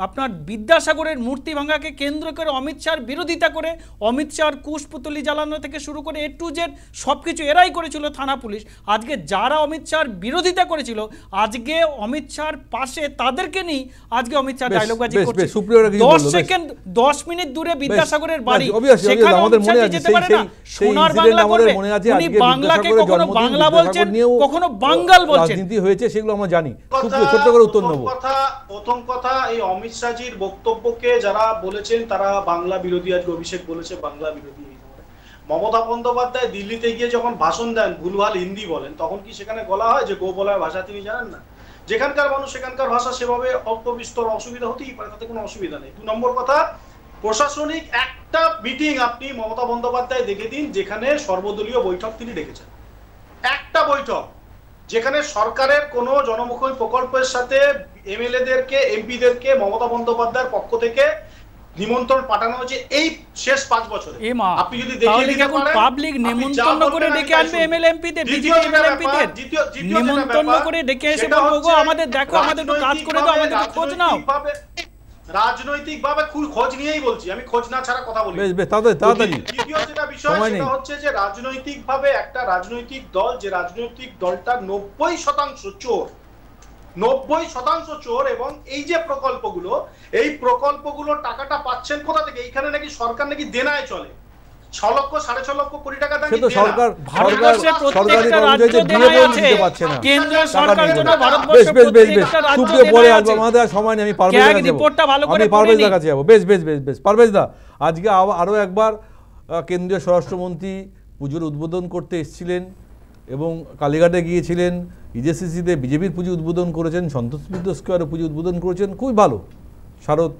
আপনার বিদ্যাসাগরের মূর্তি ভাঙাকে কেন্দ্র করে অমিত শাহর বিরোধিতা করে, অমিত শাহর কুশপুতলি জ্বালানো থেকে শুরু করে A to Z সব কিছু এরাই করেছিল, থানা পুলিশ। আজকে যারা অমিত শাহর বিরোধিতা করেছিল, আজকে অমিত শাহর পাশে তাদেরকে নিয়ে আজকে অমিত শাহ ডায়লগবাজি করছে। 10 সেকেন্ড 10 মিনিট দূরে বিদ্যাসাগরের বাড়ি, সেখানে অমিত শাহ যেতে পারে না, সোনার বাংলা করবে। উনি বাংলাকে কখনো বাংলা বলছেন, কখনো বাঙ্গাল বলছেন। রাজনীতি হয়েছে সেগুলো আমরা জানি। ছোট্ট করে উত্তর নেব। প্রথম কথা, এই অমিত শাহজির বক্তব্যকে যারা বলেছেন তারা বাংলা বিরোধী। আজকে অভিষেক বলেছে বাংলা বিরোধী। মমতা বন্দ্যোপাধ্যায় দিল্লিতে গিয়ে যখন ভাষণ দেন, ভুলভাল হিন্দি বলেন, তখন কি সেখানে বলা হয় যে গো বলার ভাষা তিনি জানেন না? যেখানকার মানুষ সেখানকার ভাষা সেভাবে অল্প বিস্তর অসুবিধা হতেই পারে, তাতে কোনো অসুবিধা নেই। 2 নম্বর কথা, প্রশাসনিক একটা মিটিং আপনি মমতা বন্দ্যোপাধ্যায় দেখে দিন যেখানে সর্বদলীয় বৈঠক তিনি ডেকেছেন। একটা বৈঠক যেখানে সরকারের কোনো জনমুখী প্রকল্পের সাথে এমএলএদেরকে, এমপিদেরকে মমতা বন্দ্যোপাধ্যায়ের পক্ষ থেকে নিমন্ত্রণ পাঠানো হয়েছে এই শেষ 5 বছরে। আপনি যদি দেখেন পাবলিক নিমন্ত্রণ করে ডেকে আনবে এমএলএ এমপিদের, বিজেপি এমএলএ এমপিদের নিমন্ত্রণ করে ডেকে এসে বলবো গো আমাদের দেখো, আমাদের একটু কাজ করে দাও, আমাদের একটু খোঁজ নাও। রাজনৈতিকভাবে খোঁজ নিয়েই বলছি, আমি খোঁজ না ছাড়া কথা বলি। দ্বিতীয় যেটা বিষয় সেটা হচ্ছে যে রাজনৈতিকভাবে একটা রাজনৈতিক দল, যে রাজনৈতিক দলটা 90% চোর, 90% চোর, এবং এই যে প্রকল্পগুলো, এই প্রকল্পগুলো টাকাটা পাচ্ছেন কোথা থেকে? এইখানে নাকি সরকার নাকি দেনায় চলে, 6 লক্ষ 6.5 লক্ষ কোটি টাকা দেন সরকার। ভারতবর্ষের প্রত্যেকটা রাজ্য দেনায় আছে, কেন্দ্র সরকার জন্য ভারতবর্ষের প্রত্যেকটা রাজ্য দেনায় আছে। আমাদের সময় নেই, আমি পারভেজ রিপোর্টটা ভালো করে পারভেজের কাছে যাব। বেশ পারভেজ দা, আজকে আরো একবার কেন্দ্রীয় স্বরাষ্ট্রমন্ত্রী পুজোর উদ্বোধন করতে এসেছিলেন এবং কালীঘাটে গিয়েছিলেন, ইজেসিসিতে বিজেপির পুজো উদ্বোধন করেছেন, সন্তোষ মিত্র স্কোয়ারে পুজো উদ্বোধন করেছেন, খুবই ভালো। শারদ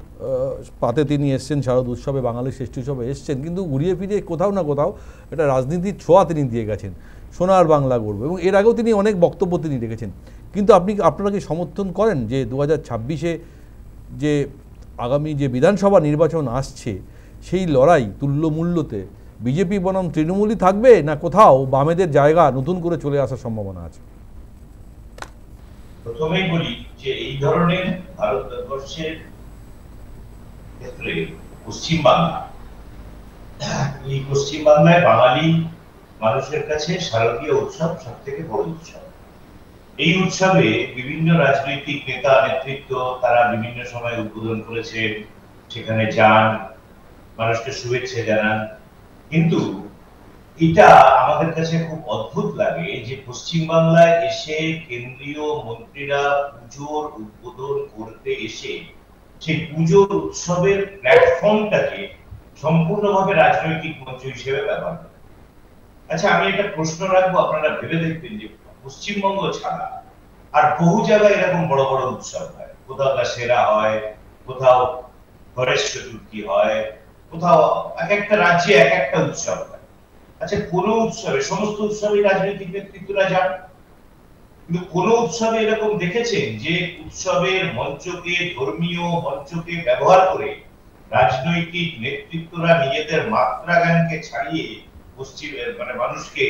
পাতে তিনি এসছেন, শারদ উৎসবে, বাঙালির শ্রেষ্ঠ উৎসবে এসছেন, কিন্তু ঘুরিয়ে ফিরিয়ে কোথাও না কোথাও এটা রাজনীতির ছোঁয়া তিনি দিয়ে গেছেন, সোনার বাংলা গড়ব, এবং এর আগেও তিনি অনেক বক্তব্য তিনি রেখেছেন। কিন্তু আপনারা কি সমর্থন করেন যে 2026-এ যে আগামী যে বিধানসভা নির্বাচন আসছে, সেই লড়াই তুল্য মূল্যতে বিজেপি বনাম তৃণমূলই থাকবে, না কোথাও বামেদের জায়গা নতুন করে চলে আসার সম্ভাবনা আছে? প্রথমেই বলি যে এই ধরনের ভারতবর্ষের ক্ষেত্রে পশ্চিমবাংলা, এই পশ্চিমবাংলায় বাঙালি মানুষের কাছে শারদীয় উৎসব সব থেকে বড় উৎসব। এই উৎসবে বিভিন্ন রাজনৈতিক নেতা নেতৃত্ব তারা বিভিন্ন সময় উদ্বোধন করেছেন, সেখানে যান, মানুষকে শুভেচ্ছা জানান। কিন্তু এটা আমাদের কাছে খুব অদ্ভুত লাগে যে পশ্চিমবাংলায় এসে কেন্দ্রীয় মন্ত্রীরা পুজোর উদ্বোধন করতে এসে সেই পুজোর উৎসবের প্ল্যাটফর্মটাকে সম্পূর্ণভাবে রাজনৈতিক মঞ্চ হিসেবে ব্যবহার করে। আচ্ছা, আমি একটা প্রশ্ন রাখবো, আপনারা ভেবে দেখবেন যে পশ্চিমবঙ্গ ছাড়া আর বহু জায়গায় এরকম বড় বড় উৎসব হয়, কোথাও দশেরা হয়, কোথাও গণেশ চতুর্থী হয়, কোথাও এক একটা রাজ্যে এক একটা উৎসব হয়। আচ্ছা, কোন উৎসবে, সমস্ত উৎসবে রাজনৈতিক নেতৃত্বরা যান, কিন্তু কোন উৎসবে এরকম দেখেছেন যে উৎসবের মঞ্চকে, ধর্মীয় মঞ্চকে ব্যবহার করে রাজনৈতিক নেতৃত্বরা নিজেদের মাত্রাজ্ঞানকে ছাড়িয়ে মানুষকে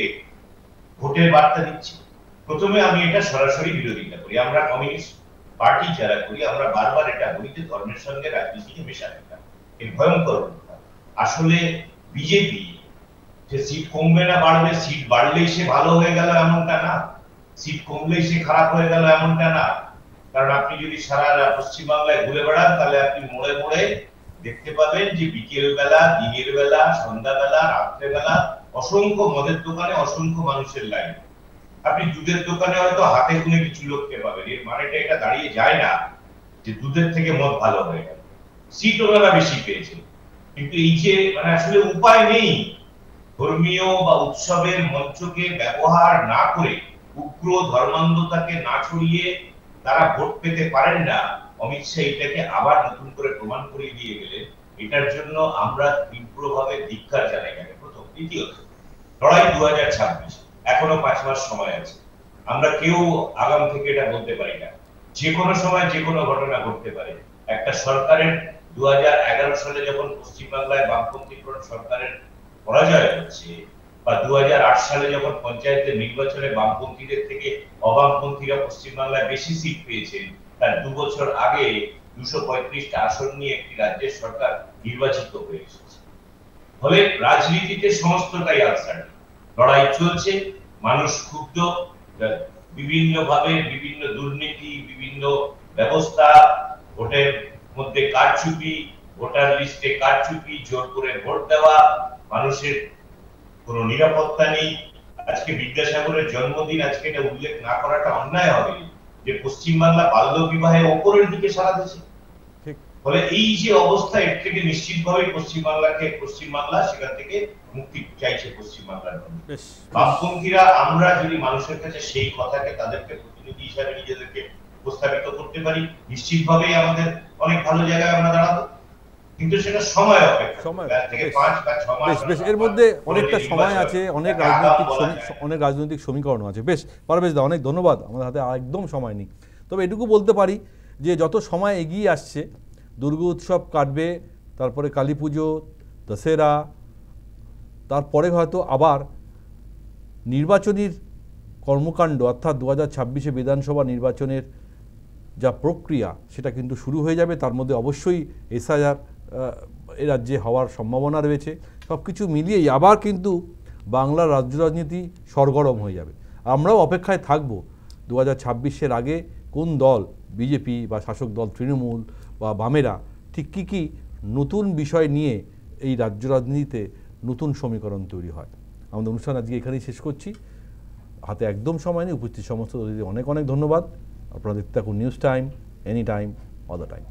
ভোটের বার্তা দিচ্ছে? প্রথমে আমি এটা সরাসরি বিরোধিতা করি। আমরা কমিউনিস্ট পার্টি যারা করি, আমরা বারবার এটা বলি যে ধর্মের সঙ্গে রাজনীতিকে মেশানো না, এই ভয়ঙ্কর। আসলে বিজেপি যে সিট কমবে না বাড়বে, সিট বাড়লেই সে ভালো হয়ে গেল এমনটা না, সিট কমলেই সে খারাপ হয়ে গেল এমনটা না। কারণ আপনি যদি সারা পশ্চিমবাংলায় ঘুরে বেড়ান, তাহলে আপনি মোড়ে মোড়ে দেখতে পাবেন যে বিকেল বেলা, দিনের বেলা, সন্ধ্যাবেলা, রাত্রেবেলা অসংখ্য মদের দোকানে অসংখ্য মানুষের লাইন। আপনি দুধের দোকানে হয়তো হাতে গুনে কিছু লোককে পাবেন, এর মানেটা এটা দাঁড়িয়ে যায় না যে দুধের থেকে মদ ভালো হয়ে গেল। সিট ওনারা বেশি পেয়েছে, কিন্তু এই যে মানে আসলে উপায় নেই, ধর্মীয় বা উৎসবের মঞ্চকে ব্যবহার না করে, উগ্র ধর্মান্ধতাকে না ছড়িয়ে তারা ভোট পেতে পারেন না। অমিত শাহ এটাকে আবার নতুন করে প্রমাণ করিয়ে দিয়ে গেলেন। এটার জন্য আমরা তীব্রভাবে ধিক্কার জানাই। প্রথম। দ্বিতীয়ত, লড়াই 2026, এখনো 5 মাস সময় আছে। আমরা কেউ আগাম থেকে এটা বলতে পারি না, যে কোনো সময় যে কোনো ঘটনা ঘটতে পারে। একটা সরকারের 2011 সালে যখন পশ্চিমবাংলায় বামপন্থী সরকারের পরাজয় হচ্ছে, বা 2008 সালে যখন পঞ্চায়েতের নির্বাচনে বামপন্থীদের থেকে অবামপন্থীরা পশ্চিমবাংলায় বেশি সিট পেয়েছেন, তার 2 বছর আগে 235টা আসন নিয়ে একটি রাজ্যের সরকার নির্বাচিত হয়ে এসেছে। ফলে রাজনীতিতে সমস্তটাই আনসার্টেন, লড়াই চলছে, মানুষ ক্ষুব্ধ, বিভিন্ন ভাবে বিভিন্ন দুর্নীতি, বিভিন্ন ব্যবস্থা, ভোটের মধ্যে কারচুপি, ভোটার লিস্টে কারচুপি, জোর করে ভোট দেওয়া, মানুষের কোনো নিরাপত্তা নেই। আজকে বিদ্যাসাগরের জন্মদিন, আজকে এটা উল্লেখ না করাটা অন্যায় হবে যে পশ্চিমবাংলা বাল্য বিবাহে ওপরের দিকে সারা দেশে। ফলে এই যে অবস্থা, এর থেকে নিশ্চিতভাবে পশ্চিমবাংলা সেখান থেকে মুক্তি চাইছে পশ্চিমবাংলার মানুষ। বামপন্থীরা আমরা যদি মানুষের কাছে সেই কথাকে তাদেরকে প্রতিনিধি হিসাবে নিজেদেরকে উপস্থাপিত করতে পারি, নিশ্চিতভাবেই আমাদের অনেক ভালো জায়গায় আমরা দাঁড়াবো। কিন্তু সেটা সময় অপেক্ষা, থেকে 5 বা 6 মাস। বেশ, এর মধ্যে অনেকটা সময় আছে, অনেক রাজনৈতিক সমীকরণ আছে। বেশ পারভেজ দা, অনেক ধন্যবাদ। আমাদের হাতে একদম সময় নেই, তবে এটুকু বলতে পারি যে যত সময় এগিয়ে আসছে, দুর্গা উৎসব কাটবে, তারপরে কালী পুজো, দশেরা, তারপরে হয়তো আবার নির্বাচনীর কর্মকাণ্ড, অর্থাৎ 2026 বিধানসভা নির্বাচনের যা প্রক্রিয়া সেটা কিন্তু শুরু হয়ে যাবে। তার মধ্যে অবশ্যই এসআইআর এ রাজ্যে হওয়ার সম্ভাবনা রয়েছে। সব কিছু মিলিয়েই আবার কিন্তু বাংলার রাজ্য রাজনীতি সরগরম হয়ে যাবে। আমরাও অপেক্ষায় থাকব 2026-এর আগে কোন দল, বিজেপি বা শাসক দল তৃণমূল বা বামেরা, ঠিক কী নতুন বিষয় নিয়ে এই রাজ্য রাজনীতিতে নতুন সমীকরণ তৈরি হয়। আমাদের অনুষ্ঠান আজকে এখানেই শেষ করছি। হাতে একদম সময় নেই। উপস্থিত সমস্ত অতিথি অনেক অনেক ধন্যবাদ। আপনারা দেখতে থাকুন news time, any time, all the time.